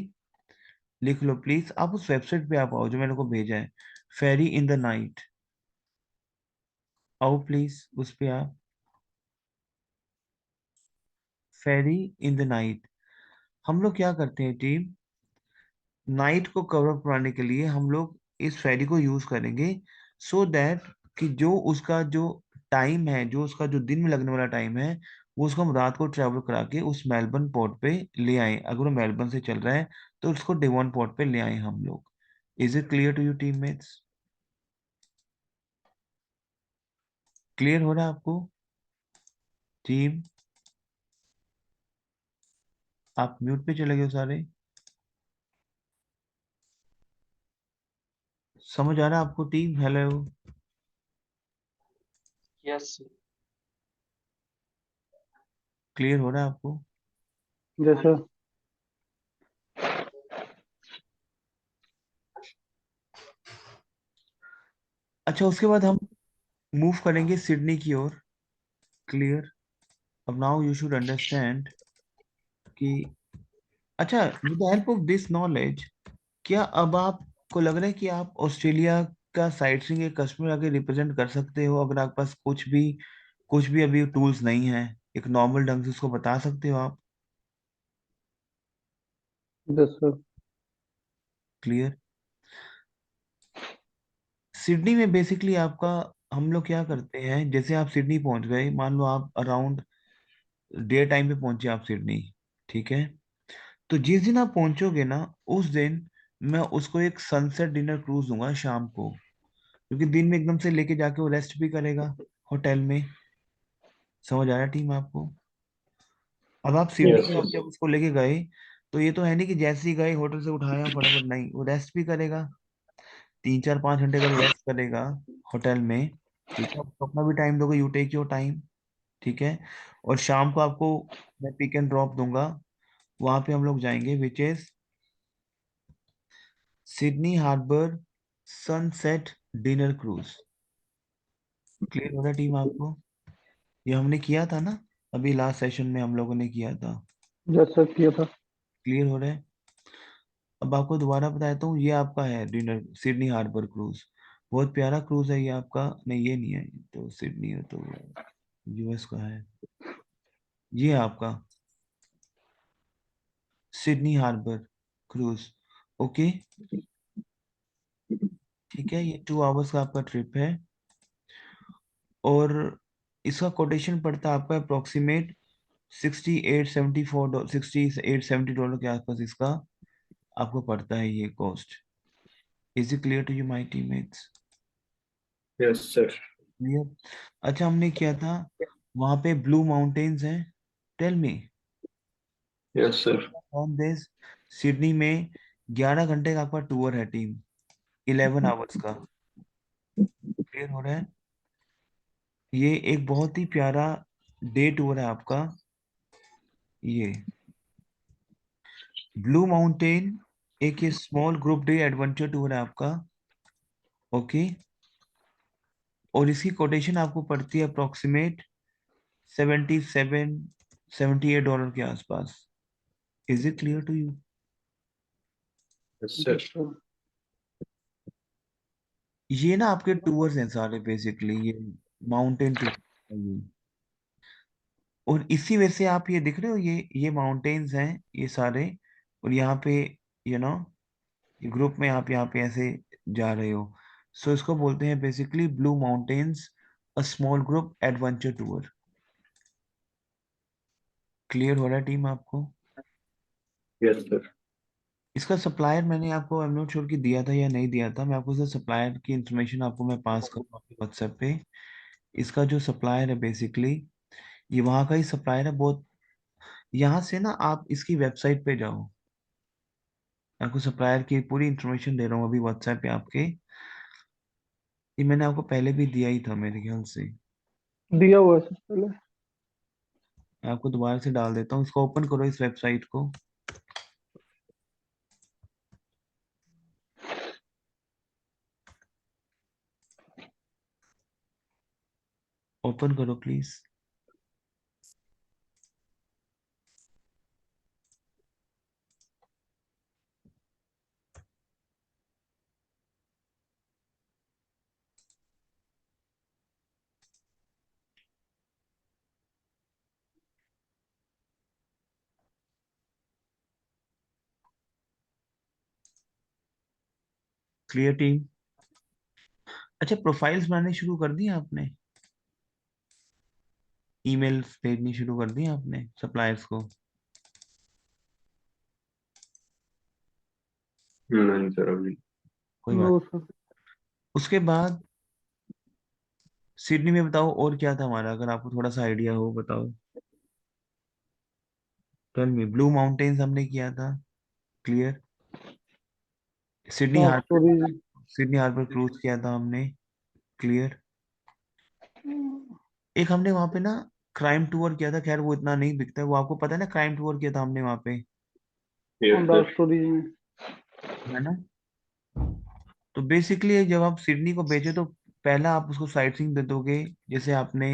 लिख लो प्लीज, आप उस वेबसाइट पे आप आओ जो मैंने को भेजा है, फेरी इन द नाइट, आओ प्लीज उस पे आप, फेरी इन द नाइट। हम लोग क्या करते हैं टीम, नाइट को कवर अप कराने के लिए हम लोग इस फेरी को यूज करेंगे, सो दैट कि जो उसका जो टाइम है, जो उसका जो दिन में लगने वाला टाइम है, वो उसको हम रात को ट्रेवल करा के उस मेलबर्न पोर्ट पे ले आए, अगर वो मेलबर्न से चल रहा है तो उसको डेवॉन पोर्ट पे ले आए हम लोग। Is it clear to you teammates? Clear हो रहा है आपको टीम? आप म्यूट पे चले गए सारे, समझ आ रहा है आपको टीम? हेलो, यस क्लियर हो रहा है आपको? जैसे अच्छा, उसके बाद हम मूव करेंगे सिडनी की ओर, क्लियर? अब नाउ यू शुड अंडरस्टैंड कि, अच्छा, with the help of this knowledge, क्या अब आपको लग रहा है कि आप ऑस्ट्रेलिया का साइट सीइंग एक कस्टमर आके रिप्रेजेंट कर सकते हो, अगर आपके पास कुछ भी अभी टूल्स नहीं है, एक नॉर्मल ढंग से उसको बता सकते हो आप? जैसे क्लियर? सिडनी में बेसिकली आपका, हम लोग क्या करते हैं, जैसे आप सिडनी पहुंच गए, मान लो आप अराउंड डे टाइम पे पहुंचे आप सिडनी, ठीक है। तो जिस दिन आप पहुंचोगे ना, उस दिन मैं उसको एक सनसेट डिनर क्रूज दूंगा शाम को, क्योंकि दिन में एकदम से लेके जाके वो रेस्ट भी करेगा होटल में। समझ आया टीम आपको? अब आप सिडनी Yes, में आप yes. जब उसको लेके गए, तो ये तो है नहीं कि जैसे ही गए होटल से उठाया फटाफट, नहीं, वो रेस्ट भी करेगा। 3 4 5 घंटे का वो रेस्ट करेगा होटल में। ठीक है, आपको अपना भी टाइम दोगे, यू टेक योर टाइम। ठीक है। और शाम को आपको मैं पिक एंड ड्रॉप दूंगा, वहां पे हम लोग जाएंगे, which is Sydney Harbour sunset dinner cruise. Clear हो रहा है टीम आपको? ये हमने किया था ना, अभी लास्ट सेशन में हम लोगों ने किया था। जैसा किया था। क्लियर हो रहा है? अब आपको दोबारा बताता हूँ, ये आपका है डिनर सिडनी हार्बर क्रूज। बहुत प्यारा क्रूज है ये आपका। नहीं, ये नहीं है, ये तो सिडनी है, तो यूएस का है। ये है आपका सिडनी हार्बर क्रूज। ओके। ठीक है, ये 2 आवर्स का आपका ट्रिप है। और इसका कोटेशन पड़ता है आपका अप्रोक्सीमेट 68 70 डॉलर के आसपास इसका आपको पड़ता है ये cost. Is it clear to you my teammates? Yes, sir. Clear. अच्छा, हमने किया था वहां पे ब्लू माउंटेन्स हैं। Tell me Yes, sir. On this. Sydney में 11 घंटे का आपका टूर है टीम, 11 आवर्स का। क्लियर हो रहा है? ये एक बहुत ही प्यारा डे टूर है आपका। ये ब्लू माउंटेन एक ये small group day adventure tour है आपका। ओके। और इसकी कोटेशन आपको पड़ती है अप्रोक्सीमेट 77 78 डॉलर के आसपास। Is it clear to you? Yes, sir. Yes sir. ये ना आपके टूर्स हैं सारे बेसिकली, ये माउंटेन टूर है ये। और इसी वजह से आप ये दिख रहे हो, ये माउंटेन्स हैं ये सारे। और यहाँ पे यू नो ग्रुप में आप यहाँ पे ऐसे जा रहे हो। सो इसको बोलते हैं basically blue mountains a small group adventure tour. Clear हो रहा है टीम आपको? Yes, sir. इसका सप्लायर मैंने आपको, आई एम नॉट श्योर कि दिया था या नहीं दिया था, मैं आपको इसका सप्लायर की इंफॉर्मेशन आपको मैं पास करूँगा आपके व्हाट्सएप पे। इसका जो सप्लायर है बेसिकली, ये वहाँ का ही सप्लायर है बहुत। यहाँ से ना आप इसकी वेबसाइट पे जाओ, मैं आपको सप्लायर की पूरी इंफॉर्मेशन दे रहा हूँ अभी व्हाट्सएप पे आपके। ये मैंने आपको पहले भी दिया ही था मेरे ख्याल से। दिया हुआ है सर पहले। मैं आपको दोबारा से डाल देता हूँ, इसको ओपन करो इस वेबसाइट को। ओपन करो प्लीज। Clear team? अच्छा, प्रोफाइल्स बनाने शुरू कर दिए आपने? ईमेल्स भेजनी शुरू कर दी आपने सप्लायर्स को? नहीं सर अभी। कोई नो बात। सर। उसके बाद सिडनी में बताओ और क्या था हमारा, अगर आपको थोड़ा सा आइडिया हो बताओ। Tell me. ब्लू माउंटेन्स हमने किया था। Clear. Sydney dark harbour, story. Sydney harbour cruise किया था हमने। क्लियर। एक हमने वहां पे ना क्राइम टूर किया था, खैर वो इतना नहीं बिकता है, वो आपको पता है ना, क्राइम टूर किया था हमने वहां पे, Yes, sir. डार्क स्टोरी में। है ना? तो बेसिकली जब आप सिडनी को बेचे, तो पहला आप उसको साइट सीइंग दे दोगे, जैसे आपने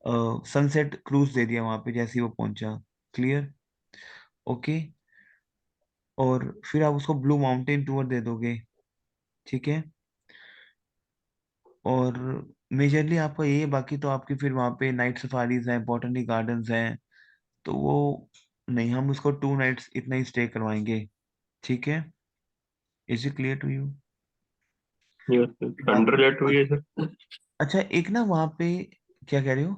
सनसेट क्रूज दे दिया वहां पे जैसे ही वो पहुंचा। क्लियर। ओके। और फिर आप उसको ब्लू माउंटेन टूर दे दोगे। ठीक है। और मेजरली आपका ये है, बाकी तो आपकी फिर वहाँ पे नाइट सफारीज हैं, बॉटनी गार्डन्स हैं, तो वो नहीं, हम उसको 2 नाइट्स इतना ही स्टे करवाएंगे। ठीक है। Is it clear to you? Yes, sir. Thunder jet हुई है सर। अच्छा, एक ना वहाँ पे, क्या कह रहे हो?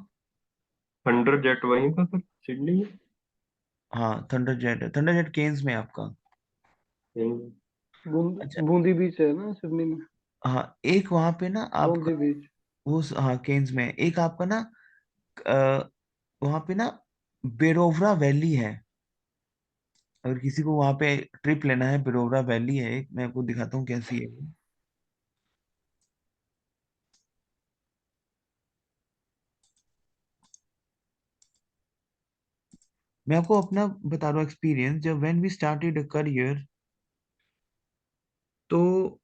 थंडर जेट वहीं था सर सिडनी में। हाँ थंडरजेट केन्स में है आपका। अच्छा, बूंदी बीच है ना सिडनी में? हाँ एक वहां पे ना आपका बूंदी बीच। हाँ केन्स में है। एक आपका ना वहां पे ना बेरोवरा वैली है। अगर किसी को वहां पे ट्रिप लेना है, बेरोवरा वैली है एक, मैं आपको दिखाता हूँ कैसी है वो। मैं आपको अपना बता रहा हूँ एक्सपीरियंस। जब when we started a career, तो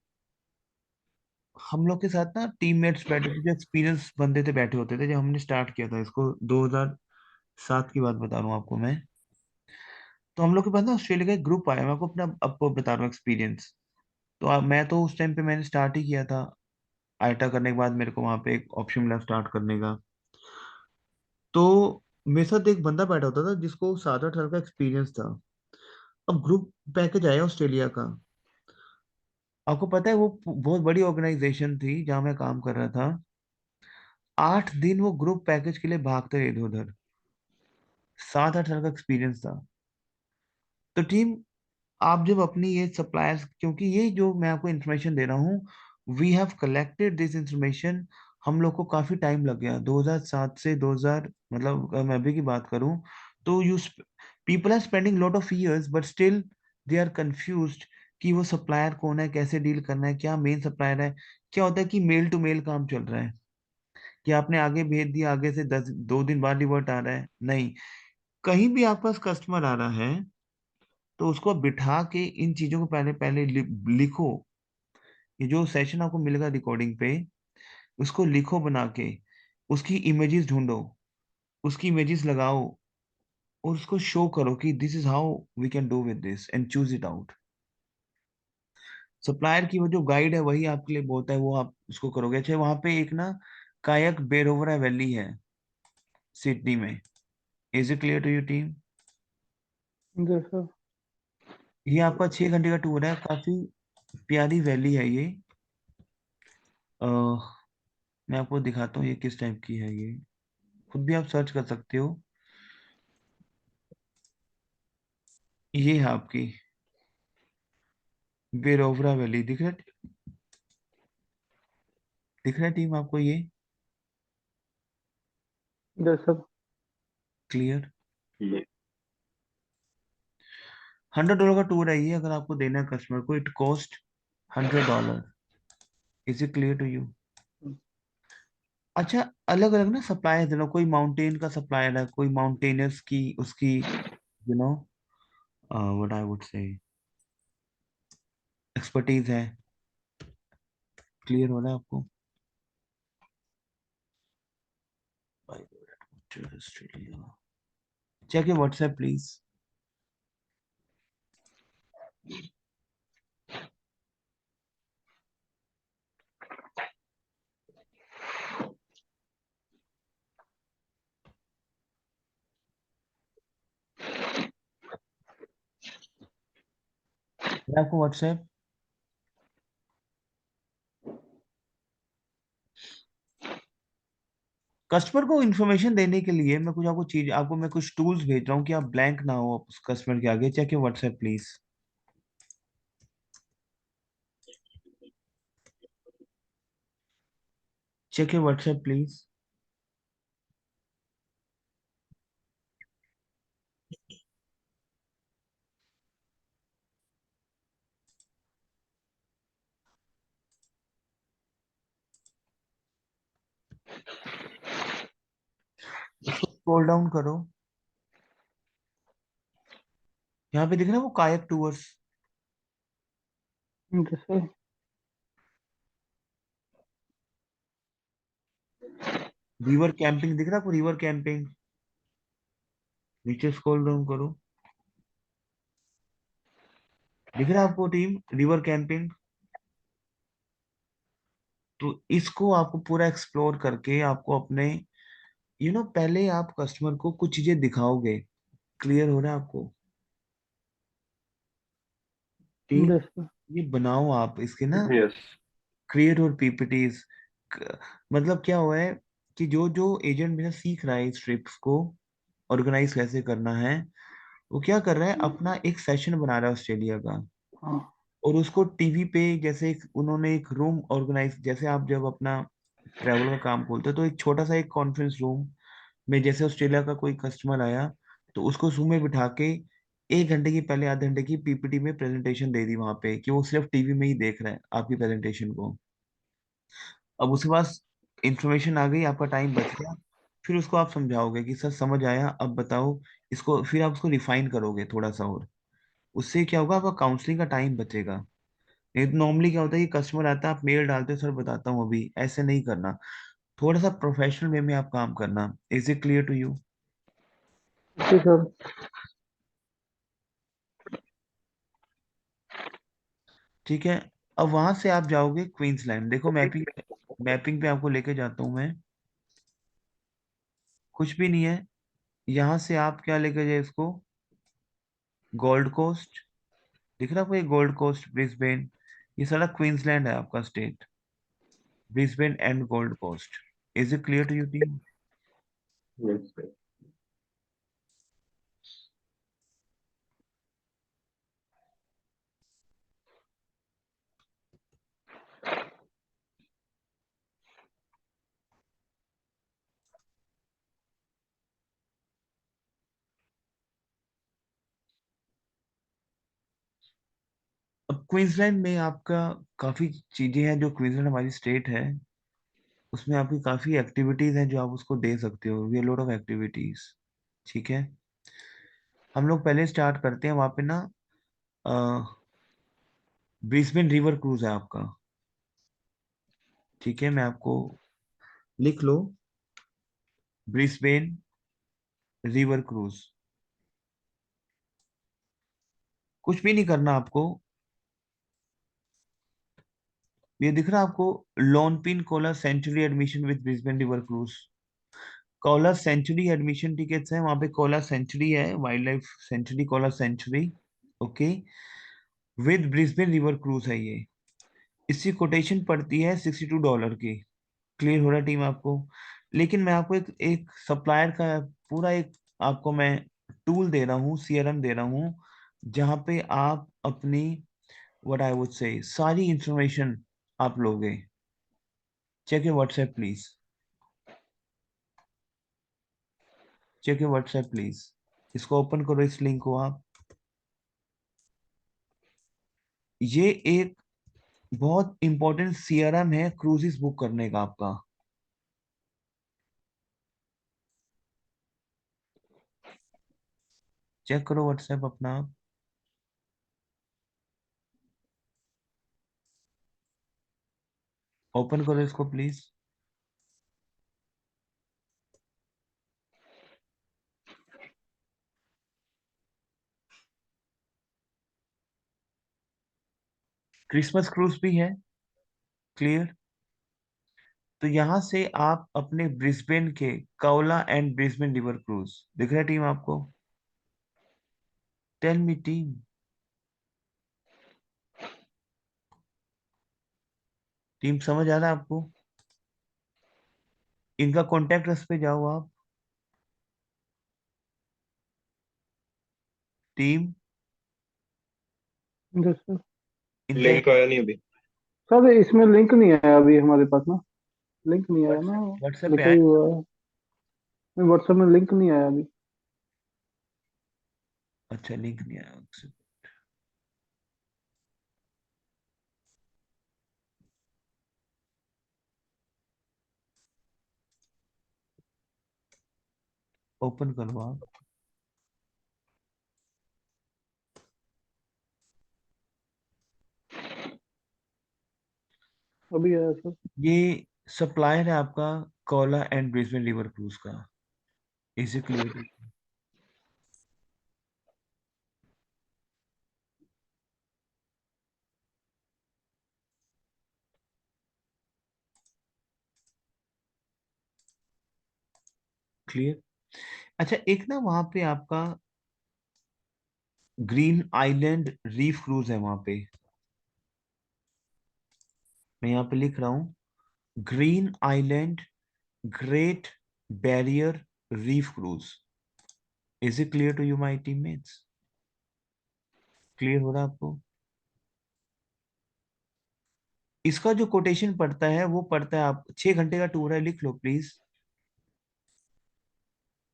हम लोग के साथ ना टीममेट्स बैठे थे, जो एक्सपीरियंस बंदे थे बैठे होते थे। जब हमने स्टार्ट किया था इसको, 2007 की बात बता रहा हूँ आपको मैं। तो हम लोग के पास ना ऑस्ट्रेलिया का एक ग्रुप आया। मैं आपको अपना आपको बता रहा हूँ एक्सपीरियंस। तो मैं तो उस टाइम पे मैंने स्टार्ट ही किया था। आईटा करने के बाद मेरे को वहां पे एक ऑप्शन मिला स्टार्ट करने का। तो मेरे साथ एक बंदा बैठा होता था जिसको 7-8 साल का एक्सपीरियंस था। अब ग्रुप पैकेज आया ऑस्ट्रेलिया का। आपको पता है वो बहुत बड़ी ऑर्गेनाइजेशन थी जहां मैं काम कर रहा था। 8 दिन वो ग्रुप पैकेज के लिए भागते रहे इधर उधर। 7-8 साल का एक्सपीरियंस था। तो टीम, आप जब अपनी ये सप्लायर्स, क्योंकि ये जो मैं आपको इंफॉर्मेशन दे रहा हूँ, we have collected this information. हम लोग को काफी टाइम लग गया, 2007 से 2000, मतलब अगर मैं अभी की बात करूं तो you people are spending lot of years but still they are confused कि वो सप्लायर कौन है, कैसे डील करना है, क्या मेन सप्लायर है। क्या होता है कि मेल टू मेल काम चल रहा है कि आपने आगे भेज दिया, आगे से 2 दिन बाद रिवर्ट आ रहा है, नहीं। कहीं भी आपके पास कस्टमर आ रहा है तो उसको बिठा के इन चीजों को पहले पहले लिखो। ये जो सेशन आपको मिलेगा रिकॉर्डिंग पे, उसको लिखो बना के। उसकी इमेजेस ढूंढो, उसकी इमेजेस लगाओ, और उसको शो करो कि this is how we can do with this and choose it out. Supplier की वो जो गाइड है वही आपके लिए बहुत है, वो आप उसको करोगे। अच्छा, वहां पे एक ना कायक बेरोवरा वैली है सिडनी में। Is it clear to you team? जैसा। ये आपका 6 घंटे का टूर है। काफी प्यारी वैली है ये। मैं आपको दिखाता हूँ ये किस टाइप की है ये। खुद भी आप सर्च कर सकते हो। ये है आपकी बेरोवरा वैली। दिख रहा है टीम आपको ये? जैसा। क्लियर? ये $100 का टूर है ये। अगर आपको देना है कस्टमर को, it cost $100। Is it clear to you? अच्छा, अलग अलग ना सप्लायर है। कोई माउंटेन का सप्लायर है, कोई माउंटेनर्स की उसकी you know what I would say expertise है। क्लियर हो रहा है आपको? Check your WhatsApp please. आपको व्हाट्सएप। कस्टमर को इन्फॉर्मेशन देने के लिए मैं कुछ आपको चीज, आपको मैं कुछ टूल्स भेज रहा हूँ कि आप ब्लैंक ना हो उस कस्टमर के आगे। Check your WhatsApp please. Check your WhatsApp please. इसको स्क्रॉल डाउन करो। यहाँ पे दिख रहा है वो कायक टूर्स। जैसे। रिवर कैंपिंग दिख रहा है आपको? रिवर कैंपिंग, नीचे स्क्रॉल डाउन करो। दिख रहा है आपको टीम रिवर कैंपिंग? तो इसको आपको पूरा एक्सप्लोर करके आपको अपने पहले आप कस्टमर को कुछ चीजें दिखाओगे। क्लियर हो रहा है आपको टीम? जैसा। ये बनाओ आप इसके ना यस क्रिएट और पीपीटीज। मतलब क्या हुआ है कि जो जो एजेंट मेरा सीख रहा है इस ट्रिप्स को ऑर्गेनाइज कैसे करना है, वो क्या कर रहा है, अपना एक सेशन बना रहा है ऑस्ट्रेलिया का, हाँ और उसको टीवी पे जैसे उन्होंने एक रूम ऑर्गेनाइज, जैसे आप जब अपना ट्रैवल का काम खोलते हो तो एक छोटा सा एक कॉन्फ्रेंस रूम में, जैसे ऑस्ट्रेलिया का कोई कस्टमर आया तो उसको रूम में बिठा के 1 घंटे की, पहले आधे घंटे की पीपीटी में प्रेजेंटेशन दे दी वहां पे, कि वो सिर्फ टीवी में ही देख रहा है आपकी प्रेजेंटेशन को। अब उसके पास इंफॉर्मेशन आ गई, आपका टाइम बच गया। फिर उसको आप समझाओगे कि सर समझ आया, अब बताओ इसको, फिर आप उसको रिफाइन करोगे थोड़ा सा और। उससे क्या होगा, आपका काउंसलिंग का टाइम बचेगा। नहीं तो नॉर्मली क्या होता है कि कस्टमर आता है, आप मेल डालते हो, सर बताता हूँ अभी, ऐसे नहीं करना। थोड़ा सा प्रोफेशनल वे में आप काम करना। Is it clear to you? ठीक सर। ठीक है। अब वहां से आप जाओगे क्वींसलैंड। देखो मैपिंग, मैपिंग पे आपको लेके जाता हूँ मैं। कुछ भी नहीं है। यहाँ से आप क्या लेके जाए इसको, गोल्ड कोस्ट। दिख रहा है आपको ये गोल्ड कोस्ट, ब्रिस्बेन, ये सारा क्वींसलैंड है आपका state. Brisbane and Gold Coast. Is it clear to you team? Yes, sir. अब क्वींसलैंड में आपका काफी चीजें हैं, जो क्वींसलैंड हमारी स्टेट है, उसमें आपकी काफी एक्टिविटीज हैं जो आप उसको दे सकते हो। We lot of activities. ठीक है। हम लोग पहले स्टार्ट करते हैं वहां पे ना, ब्रिस्बेन रिवर क्रूज है आपका। ठीक है, मैं आपको, लिख लो, ब्रिस्बेन रिवर क्रूज। कुछ भी नहीं करना आपको। ये दिख रहा है आपको, Lone Pine koala sanctuary admission with Brisbane river cruise. Koala sanctuary admission tickets है वहां पे। कोला सेंचुरी है, wild life sanctuary, koala sanctuary. Okay. With Brisbane river cruise है ये। इसकी कोटेशन पड़ती है $62 की। क्लियर हो रहा है टीम आपको? लेकिन मैं आपको एक एक सप्लायर का पूरा एक, आपको मैं टूल दे रहा हूँ, सीआरएम दे रहा हूँ, जहाँ पे आप अपनी, व्हाट आई वुड से, सारी इंफॉर्मेशन आप लोगे। Check your WhatsApp please. Check your WhatsApp please. इसको ओपन करो, इस लिंक को आप। ये एक बहुत इंपॉर्टेंट सीआरएम है क्रूजिस बुक करने का आपका। चेक करो व्हाट्सएप अपना आप। ओपन करो इसको प्लीज। क्रिसमस क्रूज भी है। क्लियर। तो यहां से आप अपने ब्रिस्बेन के काउला एंड ब्रिस्बेन रिवर क्रूज, दिख रहा है टीम आपको? Tell me team. टीम समझ आ रहा है आपको? इनका कॉन्टेक्ट अस पे जाओ आप। Team, yes sir. इनका लिंक आया नहीं अभी। सर इसमें लिंक नहीं आया अभी हमारे पास ना। लिंक नहीं आया ना। व्हाट्सएप पे लिखा आए। ही हुआ है। व्हाट्सएप में लिंक नहीं आया अभी। अच्छा, लिंक नहीं आया। ओपन करो आप। अभी आया सर। ये सप्लायर है आपका, koala and Brisbane river cruise का। Is it clear? क्लियर। अच्छा, एक ना वहां पे आपका ग्रीन आइलैंड रीफ क्रूज है वहां पे। मैं यहाँ पे लिख रहा हूँ, Green Island Great Barrier Reef cruise. Is it clear to you my teammates? Clear हो रहा है आपको? इसका जो कोटेशन पड़ता है वो पड़ता है, आप 6 घंटे का टूर है, लिख लो प्लीज।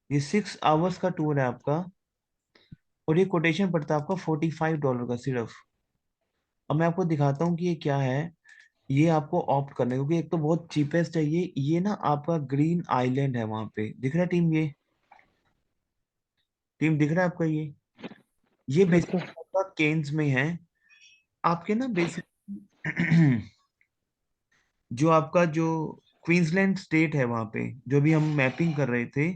ये 6 आवर्स का टूर है आपका, और ये कोटेशन पड़ता है आपका $45 का सिर्फ। अब मैं आपको दिखाता हूँ कि ये क्या है। ये आपको ऑप्ट करना है, क्योंकि एक तो बहुत चीपेस्ट है ये ना आपका ग्रीन आइलैंड है वहां पे, दिख रहा है टीम? ये टीम दिख रहा है आपका? ये यस बेसिक सर। आपका केन्स में है। आपके ना बेसिक जो आपका जो क्वींसलैंड स्टेट है वहां पे, जो भी हम मैपिंग कर रहे थे,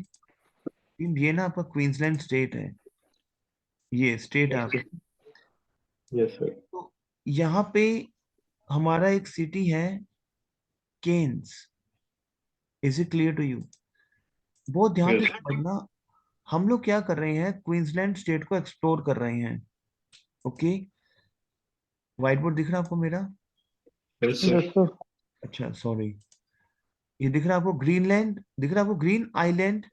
ये ना आपका क्वींसलैंड स्टेट है, ये स्टेट है Yes, sir. आपका। Yes, sir. तो यहाँ पे हमारा एक सिटी है Cairns. Is it clear to you? बहुत ध्यान Yes. से समझना। हम लोग क्या कर रहे हैं, क्वींसलैंड स्टेट को एक्सप्लोर कर रहे हैं। ओके, व्हाइट बोर्ड दिख रहा है आपको मेरा? Yes, sir. Yes sir. अच्छा सॉरी। ये दिख रहा है आपको ग्रीनलैंड, दिख रहा है आपको green Island?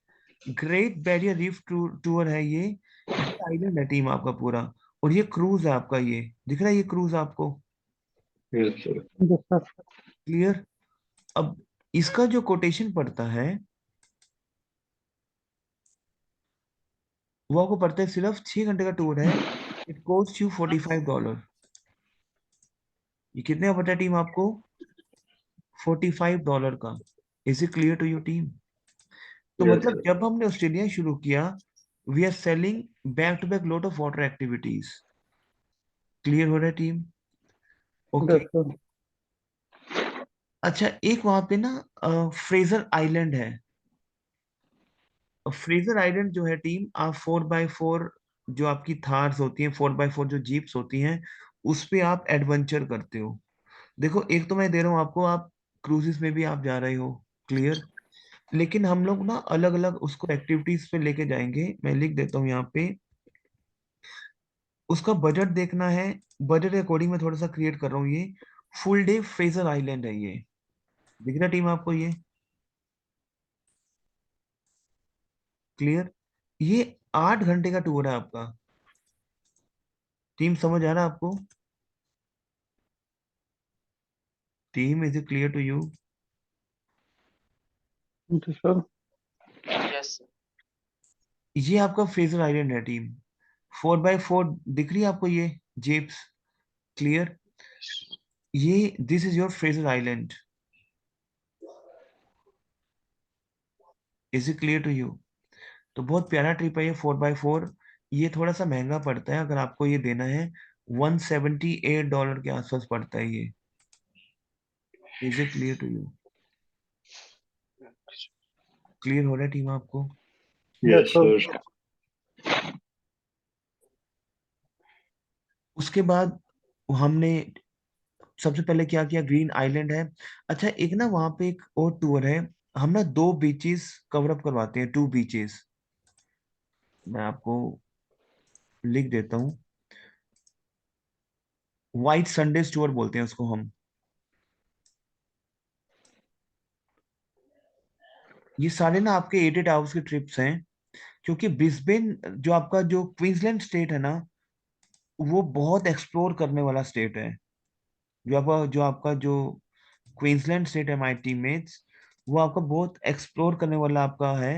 Great Barrier reef tour है ये आइलैंड है टीम आपका पूरा। और ये क्रूज है आपका, ये दिख रहा है ये क्रूज आपको? Yes, sir. Yes sir. Clear? अब इसका जो कोटेशन पड़ता है वो आपको पड़ता है, सिर्फ 6 घंटे का टूर है। It coast you $45। ये कितने का पड़ता है टीम आपको? $45 का। Is it clear to you team? तो Yes, मतलब sir. जब हमने ऑस्ट्रेलिया शुरू किया, we are selling back to back lot of water activities. Clear हो रहा है टीम? ओके। Yes sir. अच्छा, एक वहां पे ना फ्रेजर आइलैंड है। फ्रेजर आइलैंड जो है टीम, आप 4x4 जो आपकी थार्स होती हैं, 4x4 जो जीप्स होती हैं, उस पे आप एडवेंचर करते हो। देखो, एक तो मैं दे रहा हूँ आपको, आप क्रूजेस में भी आप जा रहे हो। क्लियर? लेकिन हम लोग ना अलग अलग उसको एक्टिविटीज पे लेके जाएंगे। मैं लिख देता हूँ यहाँ पे, उसका बजट देखना है। बजट के अकॉर्डिंग मैं थोड़ा सा क्रिएट कर रहा हूँ ये। फुल डे फ्रेजर आइलैंड है ये, दिख रहा टीम आपको ये? क्लियर? ये 8 घंटे का टूर है आपका। टीम समझ आ रहा है आपको? Team, is it clear to you? जी सर। Yes, sir. ये आपका फ्रेजर आइलैंड है टीम। 4x4 दिख रही है आपको ये जेप्स? क्लियर? ये this is your Fraser Island. Is it clear to you? तो बहुत प्यारा ट्रिप है ये 4x4। ये थोड़ा सा महंगा पड़ता है, अगर आपको ये देना है $178 के आसपास पड़ता है ये। Is it clear to you? Clear हो रहा है टीम आपको? Yes Yes, sir. sir. उसके बाद हमने सबसे पहले क्या किया, ग्रीन आइलैंड है। अच्छा, एक ना वहां पे एक और टूर है। हम ना 2 बीचेस कवर अप करवाते हैं, 2 बीचेस। मैं आपको लिख देता हूँ। व्हाइट संडेज टूर बोलते हैं उसको हम। ये सारे ना आपके 8 8 आवर्स के ट्रिप्स हैं, क्योंकि ब्रिस्बेन जो आपका जो क्वींसलैंड स्टेट है ना, वो बहुत एक्सप्लोर करने वाला स्टेट है। जो क्वींसलैंड स्टेट है माय टीममेट्स, वो आपका बहुत एक्सप्लोर करने वाला आपका है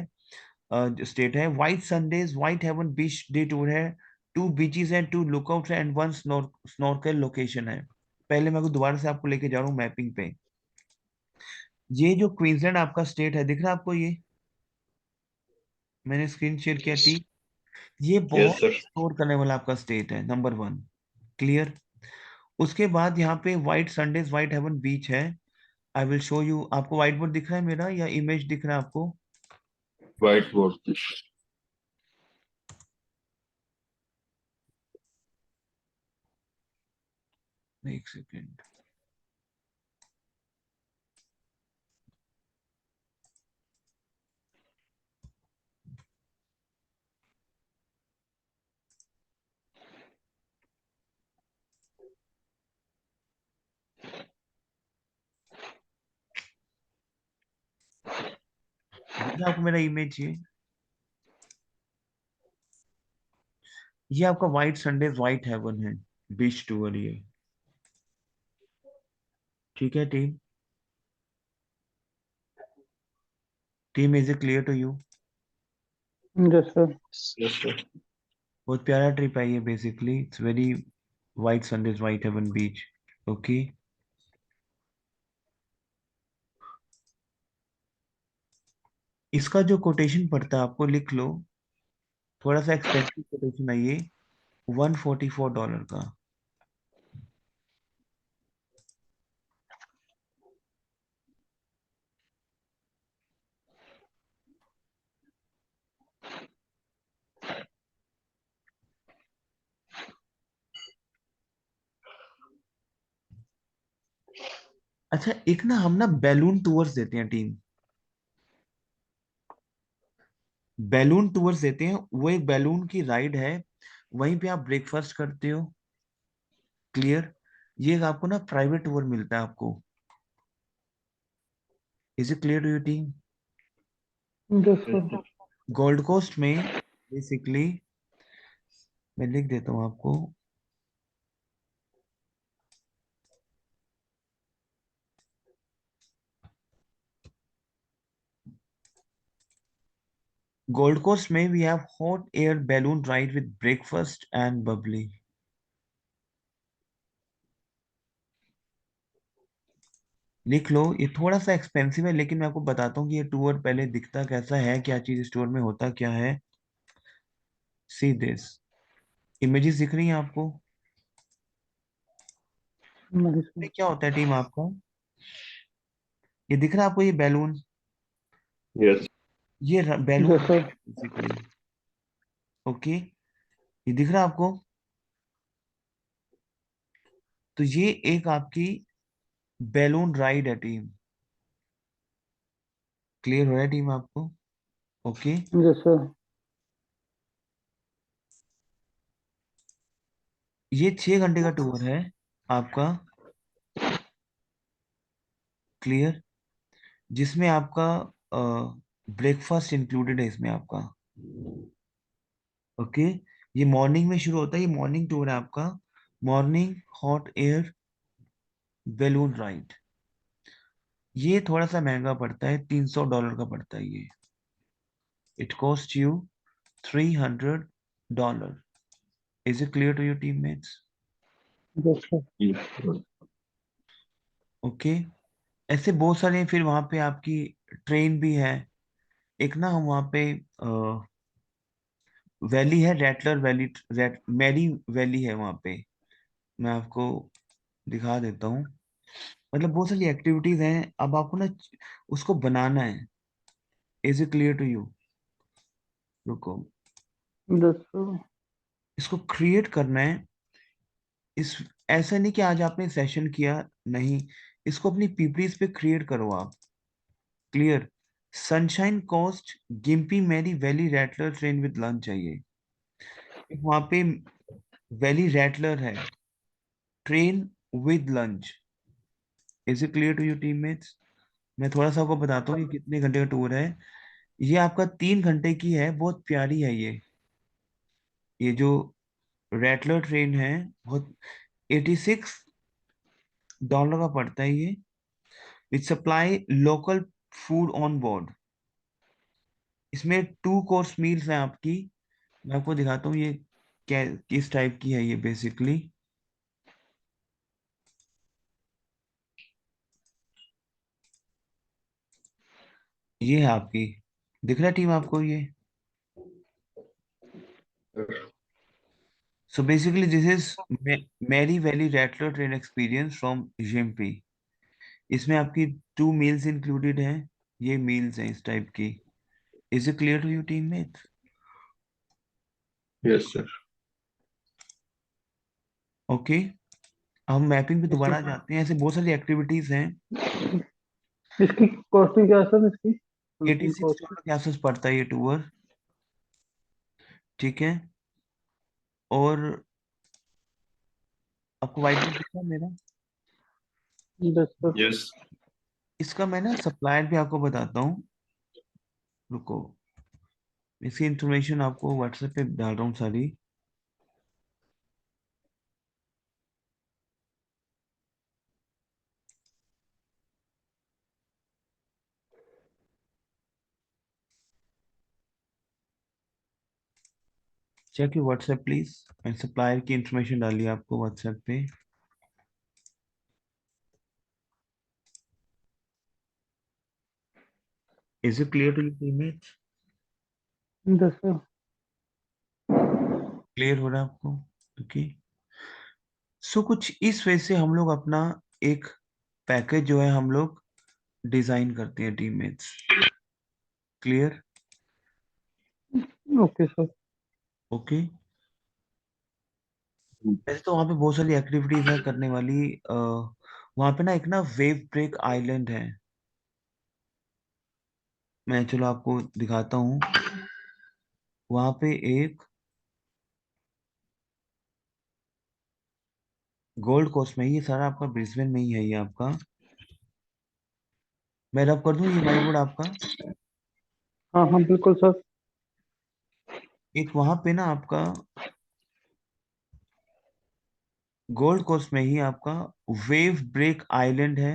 स्टेट है। व्हाइट संडेज व्हाइट हेवन बीच डे टूर है। 2 बीचेस हैं, 2 लुकआउट है, एंड 1 स्नॉर्कल लोकेशन है। पहले मैं दोबारा से आपको लेके जा रहा हूँ मैपिंग पे। ये जो क्वींसलैंड आपका स्टेट है, दिख रहा है आपको ये? मैंने स्क्रीन शेयर किया थी। ये Yes, बहुत sir. एक्सप्लोर करने वाला आपका स्टेट है, नंबर 1। क्लियर? उसके बाद यहाँ पे व्हाइट संडेज व्हाइट हेवन बीच है। आई विल शो यू। आपको व्हाइट बोर्ड दिख रहा है मेरा, या इमेज दिख रहा है आपको? Whiteboard. एक सेकेंड। दिख रहा है आपको मेरा इमेज? ये आपका व्हाइट संडे व्हाइट हेवन है, बीच टूर ये। ठीक है team, team is it clear to you? Yes sir. Yes, sir. बहुत प्यारा ट्रिप है ये, basically it's very Whitsundays Whitehaven beach. Okay, इसका जो कोटेशन पड़ता है आपको लिख लो, थोड़ा सा एक्सपेंसिव कोटेशन है ये, $144 का। अच्छा, एक ना हम ना बैलून टूर्स देते हैं टीम, बैलून टूर्स देते हैं। वो एक बैलून की राइड है, वहीं पे आप ब्रेकफास्ट करते हो। क्लियर? ये आपको ना प्राइवेट टूर मिलता है आपको। Is it clear to your team? Yes Yes, sir. sir. Gold Coast में बेसिकली, मैं लिख देता हूँ आपको, गोल्ड कोस्ट में we have hot air balloon ride with breakfast and bubbly. लिख लो, ये थोड़ा सा एक्सपेंसिव है, लेकिन मैं आपको बताता हूँ कि ये टूर पहले दिखता कैसा है, क्या चीज स्टोर में होता क्या है। सी दिस, इमेजेस दिख रही हैं आपको? नहीं ये सर। क्या होता है टीम आपका, ये दिख रहा है आपको ये बैलून? Yes. ये balloon yes sir. Basically. Okay, ये दिख रहा है आपको? तो ये एक आपकी बैलून राइड है टीम। क्लियर हो रहा है टीम आपको? Okay, yes sir. ये 6 घंटे का टूर है आपका। क्लियर? जिसमें आपका ब्रेकफास्ट इंक्लूडेड है इसमें आपका। ओके, ये मॉर्निंग में शुरू होता है, ये मॉर्निंग टूर है आपका, morning hot air balloon ride. ये थोड़ा सा महंगा पड़ता है, $300 का पड़ता है ये। It cost you $300। Is it clear to your teammates? Yes sir. Yes, sir. Okay, ऐसे बहुत सारे, फिर वहां पे आपकी ट्रेन भी है। एक ना हम वहाँ पे वैली है, रैटलर वैली, मैरी वैली है वहाँ पे, मैं आपको दिखा देता हूँ। मतलब बहुत सारी एक्टिविटीज हैं, अब आपको ना उसको बनाना है। Is it clear to you? रुको, यस सर। इसको क्रिएट करना है। इस ऐसा नहीं कि आज आपने सेशन किया, नहीं, इसको अपनी पीपीज पे क्रिएट करो आप। Clear? Sunshine Coast Gympie Mary Valley Rattler train with lunch चाहिए। वहां पे वैली रैटलर है, train with lunch. Is it clear to you teammates? मैं थोड़ा सा आपको बताता हूँ कि कितने घंटे का टूर है। ये आपका 3 घंटे की है, बहुत प्यारी है ये जो रैटलर ट्रेन है, बहुत $86 का पड़ता है ये। With supply local food on board. इसमें 2 कोर्स मील्स हैं आपकी। मैं आपको दिखाता हूँ ये क्या, किस टाइप की है ये बेसिकली। ये है आपकी, दिख रहा है टीम आपको ये? So basically this is Mary Valley Rattler train experience from Gympie. इसमें आपकी 2 मील्स इंक्लूडेड हैं, ये मील्स हैं इस टाइप की। Is it clear to you teammate? Yes, sir. Okay, हम मैपिंग पे इसकी दोबारा जाते हैं। ऐसे बहुत सारी एक्टिविटीज हैं। इसकी कॉस्टिंग क्या है सर इसकी? Eighty full six cost? Dollar के आसपास पड़ता है ये टूर। ठीक है, और आपको वाइट बोर्ड दिख रहा है मेरा? Yes sir. Yes. इसका मैं ना सप्लायर भी आपको बताता हूँ। रुको, इसकी इंफॉर्मेशन आपको व्हाट्सएप पे डाल रहा हूँ सारी। Check your WhatsApp please. मैं सप्लायर की इंफॉर्मेशन डाली आपको व्हाट्सएप पे। Is it clear to your image? Yes sir. Clear हो रहा है आपको? ओके। सो कुछ इस वजह से हम लोग अपना एक पैकेज जो है हम लोग डिजाइन करते हैं teammates. Clear? Okay sir. Okay. वैसे तो वहाँ पे बहुत सारी एक्टिविटीज है करने वाली। वहाँ पे ना एक ना वेव ब्रेक आइलैंड है। मैं चलो आपको दिखाता हूँ। वहाँ पे एक गोल्ड कोस्ट में ही, ये सारा आपका ब्रिस्बेन में ही है ये आपका। मैं रब कर दूं ये वाइट बोर्ड आपका। हाँ हाँ बिल्कुल सर। एक वहाँ पे ना आपका गोल्ड कोस्ट में ही आपका वेव ब्रेक आइलैंड है।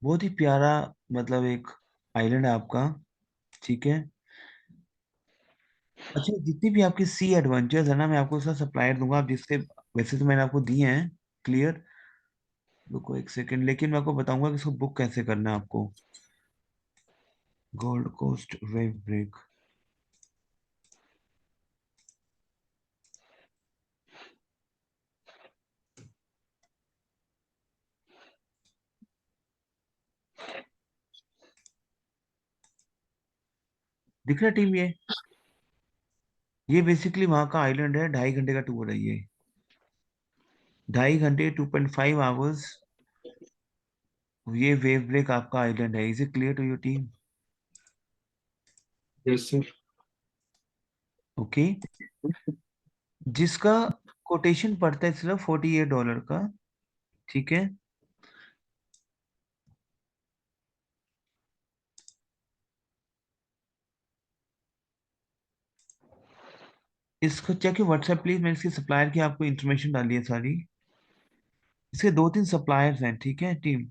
बहुत ही प्यारा, मतलब एक आइलैंड है आपका। ठीक है। अच्छा, जितनी भी आपकी सी एडवेंचर्स है ना, मैं आपको उसका सप्लायर दूंगा, आप जिससे, वैसे तो मैंने आपको दिए हैं। क्लियर? रुको एक सेकंड, लेकिन मैं आपको बताऊंगा कि इसको बुक कैसे करना है आपको। Gold Coast wave break. दिख रहा है टीम? ये बेसिकली वहां का आइलैंड है। 2.5 घंटे का टूर है ये। 2.5 घंटे, 2.5 आवर्स। ये वेव ब्रेक आपका आइलैंड है। Is it clear to your team? Yes sir. Okay. जिसका कोटेशन पड़ता है सिर्फ $48 का। ठीक है। इसको चेक व्हाट्सएप प्लीज। मैंने इसकी सप्लायर की आपको इन्फॉर्मेशन डाली है सारी। इसके 2-3 सप्लायर्स हैं। ठीक है टीम?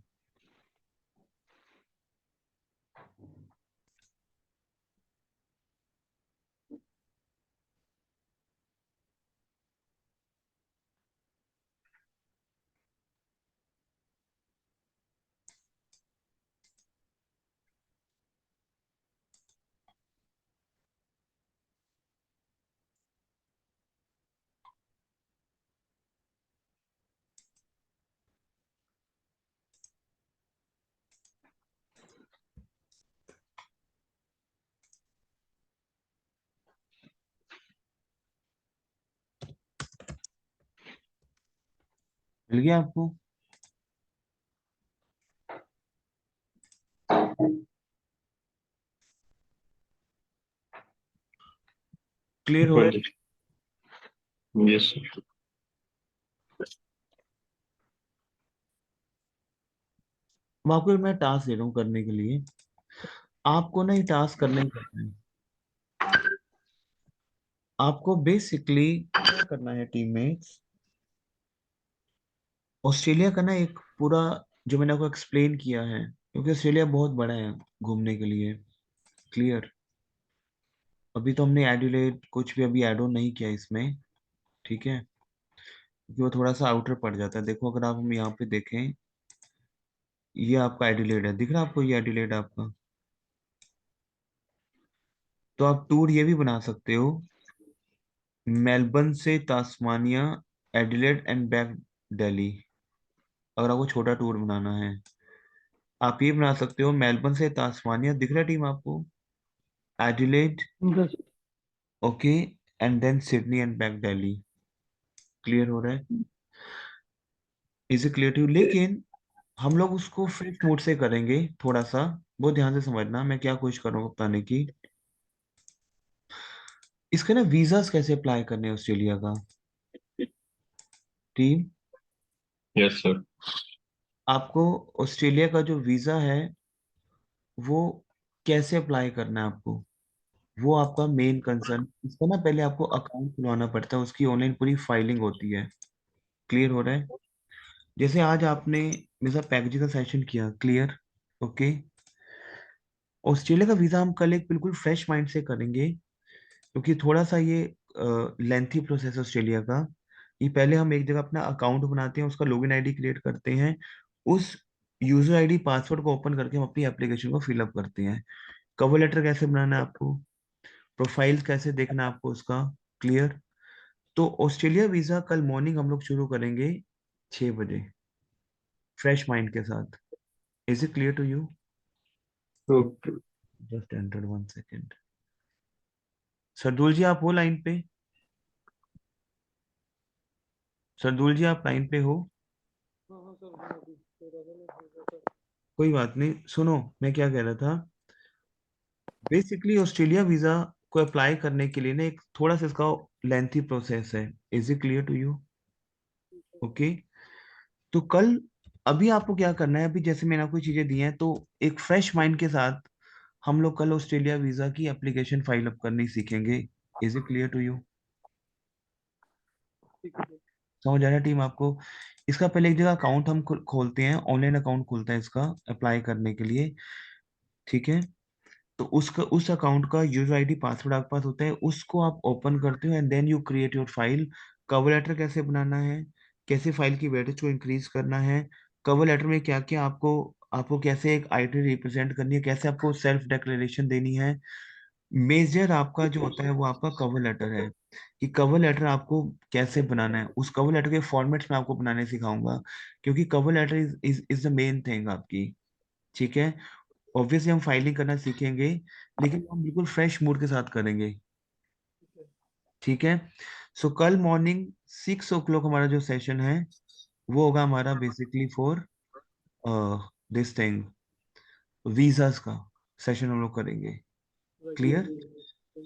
मिल गया आपको? क्लियर हो रहा हाँ है? जी। Yes sir. अब आपको मैं टास्क दे रहा हूँ करने के लिए। आपको ना ये टास्क करना ही करना है। आपको बेसिकली क्या करना है टीममेट्स, ऑस्ट्रेलिया का ना एक पूरा, जो मैंने आपको एक्सप्लेन किया है, क्योंकि ऑस्ट्रेलिया बहुत बड़ा है घूमने के लिए। क्लियर? अभी तो हमने एडिलेड कुछ भी अभी एड ऑन नहीं किया इसमें। ठीक है? क्योंकि वो थोड़ा सा आउटर पड़ जाता है। देखो अगर आप हम यहाँ पे देखें, ये आपका एडिलेड है। दिख रहा है आपको ये एडिलेड आपका? तो आप टूर ये भी बना सकते हो, मेलबर्न से Tasmania, Adelaide and back Delhi. अगर आपको छोटा टूर बनाना है, आप ये बना सकते हो, मेलबर्न से तास्मानिया, दिख रहा है टीम आपको? Adelaide, yes. Okay, and then Sydney and back Delhi. Clear हो रहा है? Is it clear to? लेकिन हम लोग उसको फ्रेश मोड से करेंगे थोड़ा सा। बहुत ध्यान से समझना मैं क्या कोशिश कर रहा हूँ बताने की। इसके ना वीजास कैसे अप्लाई करने हैं ऑस्ट्रेलिया का टीम? Yes sir. आपको ऑस्ट्रेलिया का जो वीजा है वो कैसे अप्लाई करना है आपको, वो आपका मेन कंसर्न। इसका ना पहले आपको अकाउंट खुलवाना पड़ता है, उसकी ऑनलाइन पूरी फाइलिंग होती है। क्लियर हो रहा है? जैसे आज आपने मेरे साथ पैकेजिंग का सेशन किया। क्लियर? ओके। ऑस्ट्रेलिया का वीजा हम कल एक बिल्कुल फ्रेश माइंड से करेंगे, क्योंकि थोड़ा सा ये लेंथी प्रोसेस ऑस्ट्रेलिया का। ये पहले हम एक जगह अपना अकाउंट बनाते हैं, उसका लॉगिन आईडी क्रिएट करते हैं, उस यूजर आईडी पासवर्ड को ओपन करके हम अपनी एप्लीकेशन को फिलअप करते हैं। कवर लेटर कैसे बनाना है आपको, प्रोफाइल कैसे देखना है आपको उसका, क्लियर। तो ऑस्ट्रेलिया वीजा कल मॉर्निंग हम लोग शुरू करेंगे 6 बजे, फ्रेश माइंड के साथ। Is it clear to you? Okay. Just enter 1 second. Sardul ji आप हो लाइन पे? सरदुल जी आप लाइन पे हो? हाँ हाँ सर, हाँ अभी थोड़ा सा लेट हो गया सर। कोई बात नहीं, सुनो मैं क्या कह रहा था। बेसिकली ऑस्ट्रेलिया वीजा को अप्लाई करने के लिए ना एक थोड़ा सा इसका लेंथी प्रोसेस है। Is it clear to you? Okay. तो कल, अभी आपको क्या करना है, अभी जैसे मैंने आपको चीजें दी हैं, तो एक फ्रेश माइंड के साथ हम लोग कल ऑस्ट्रेलिया वीजा की एप्लीकेशन फाइल अप करनी सीखेंगे। Is it clear to you? ठीक है सर। समझ आ रहा है टीम आपको? इसका पहले एक जगह अकाउंट हम खोलते हैं, ऑनलाइन अकाउंट खुलता है इसका अप्लाई करने के लिए, ठीक है। तो उसका उस अकाउंट का यूजर आईडी पासवर्ड आपके पास होता है, उसको आप ओपन करते हो and then you create your file. Cover letter कैसे बनाना है, कैसे फाइल की वेटेज को इंक्रीज करना है, कवर लेटर में क्या क्या आपको आपको कैसे एक आइडेंटिटी रिप्रेजेंट करनी है, कैसे आपको सेल्फ डिक्लेरेशन देनी है। मेजर आपका जो होता है वो आपका कवर लेटर है, कि कवर लेटर आपको कैसे बनाना है, उस कवर लेटर के फॉर्मेट्स में आपको बनाने सिखाऊंगा, क्योंकि cover letter is the main thing आपकी, ठीक है। ऑब्वियसली हम फाइलिंग करना सीखेंगे, लेकिन हम बिल्कुल फ्रेश मूड के साथ करेंगे, ठीक है। सो कल मॉर्निंग 6 o'clock हमारा जो सेशन है वो होगा हमारा basically for this thing, visas का सेशन हम लोग करेंगे, क्लियर,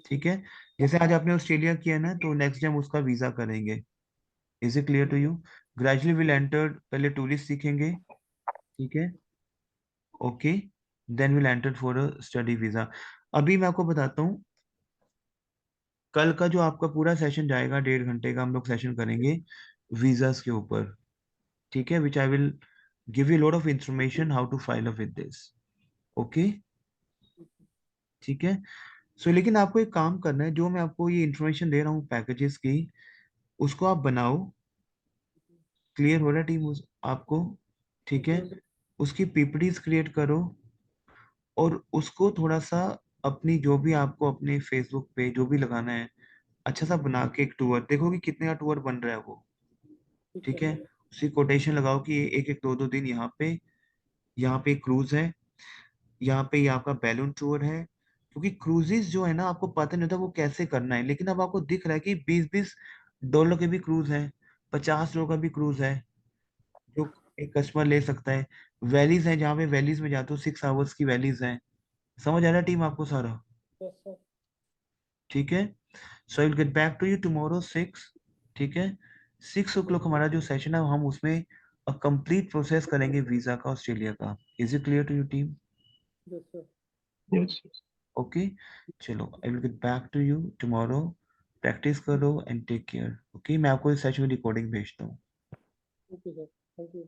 ठीक है। जैसे आज आपने ऑस्ट्रेलिया किया ना, तो नेक्स्ट टाइम उसका वीजा करेंगे। Is it clear to you? Gradually will enter, पहले टूरिस्ट सीखेंगे, ठीक है, okay, then will enter for a study visa. अभी मैं आपको बताता हूँ, कल का जो आपका पूरा सेशन जाएगा 1.5 घंटे का हम लोग सेशन करेंगे वीजास के ऊपर, ठीक है, which I will give you lot of information how to file up with this, okay, ठीक है। सो लेकिन आपको एक काम करना है, जो मैं आपको ये इंफॉर्मेशन दे रहा हूँ पैकेजेस की, उसको आप बनाओ, क्लियर हो रहा है टीम आपको, ठीक है। उसकी पीपीटीज क्रिएट करो और उसको थोड़ा सा अपनी जो भी आपको अपने फेसबुक पे जो भी लगाना है, अच्छा सा बना के एक टूर देखो कि कितने का टूर बन रहा है वो, ठीक है। उसी कोटेशन लगाओ कि एक एक दो दो दिन यहाँ पे क्रूज है, यहाँ पे ये आपका बैलून टूर है, क्योंकि क्रूजेस जो है ना आपको पता नहीं होता वो कैसे करना है, लेकिन अब आपको दिख रहा है कि $20-20 के भी क्रूज है, $50 का भी क्रूज है, जो एक कस्टमर ले सकता है। वैलीज है, जहाँ पे वैलीज में जाते हो 6 आवर्स की वैलीज है। समझ आ रहा है टीम आपको सारा? ठीक है। So I will get back to you tomorrow 6, ठीक है। 6 o'clock हमारा जो सेशन है हम उसमें कंप्लीट प्रोसेस करेंगे वीजा का ऑस्ट्रेलिया का। Is it clear to you team? Yes. Okay, चलो I will get back to you tomorrow. Practice करो एंड टेक केयर, ओके। मैं आपको इस सेशन में रिकॉर्डिंग भेजता हूँ। Okay sir, thank you.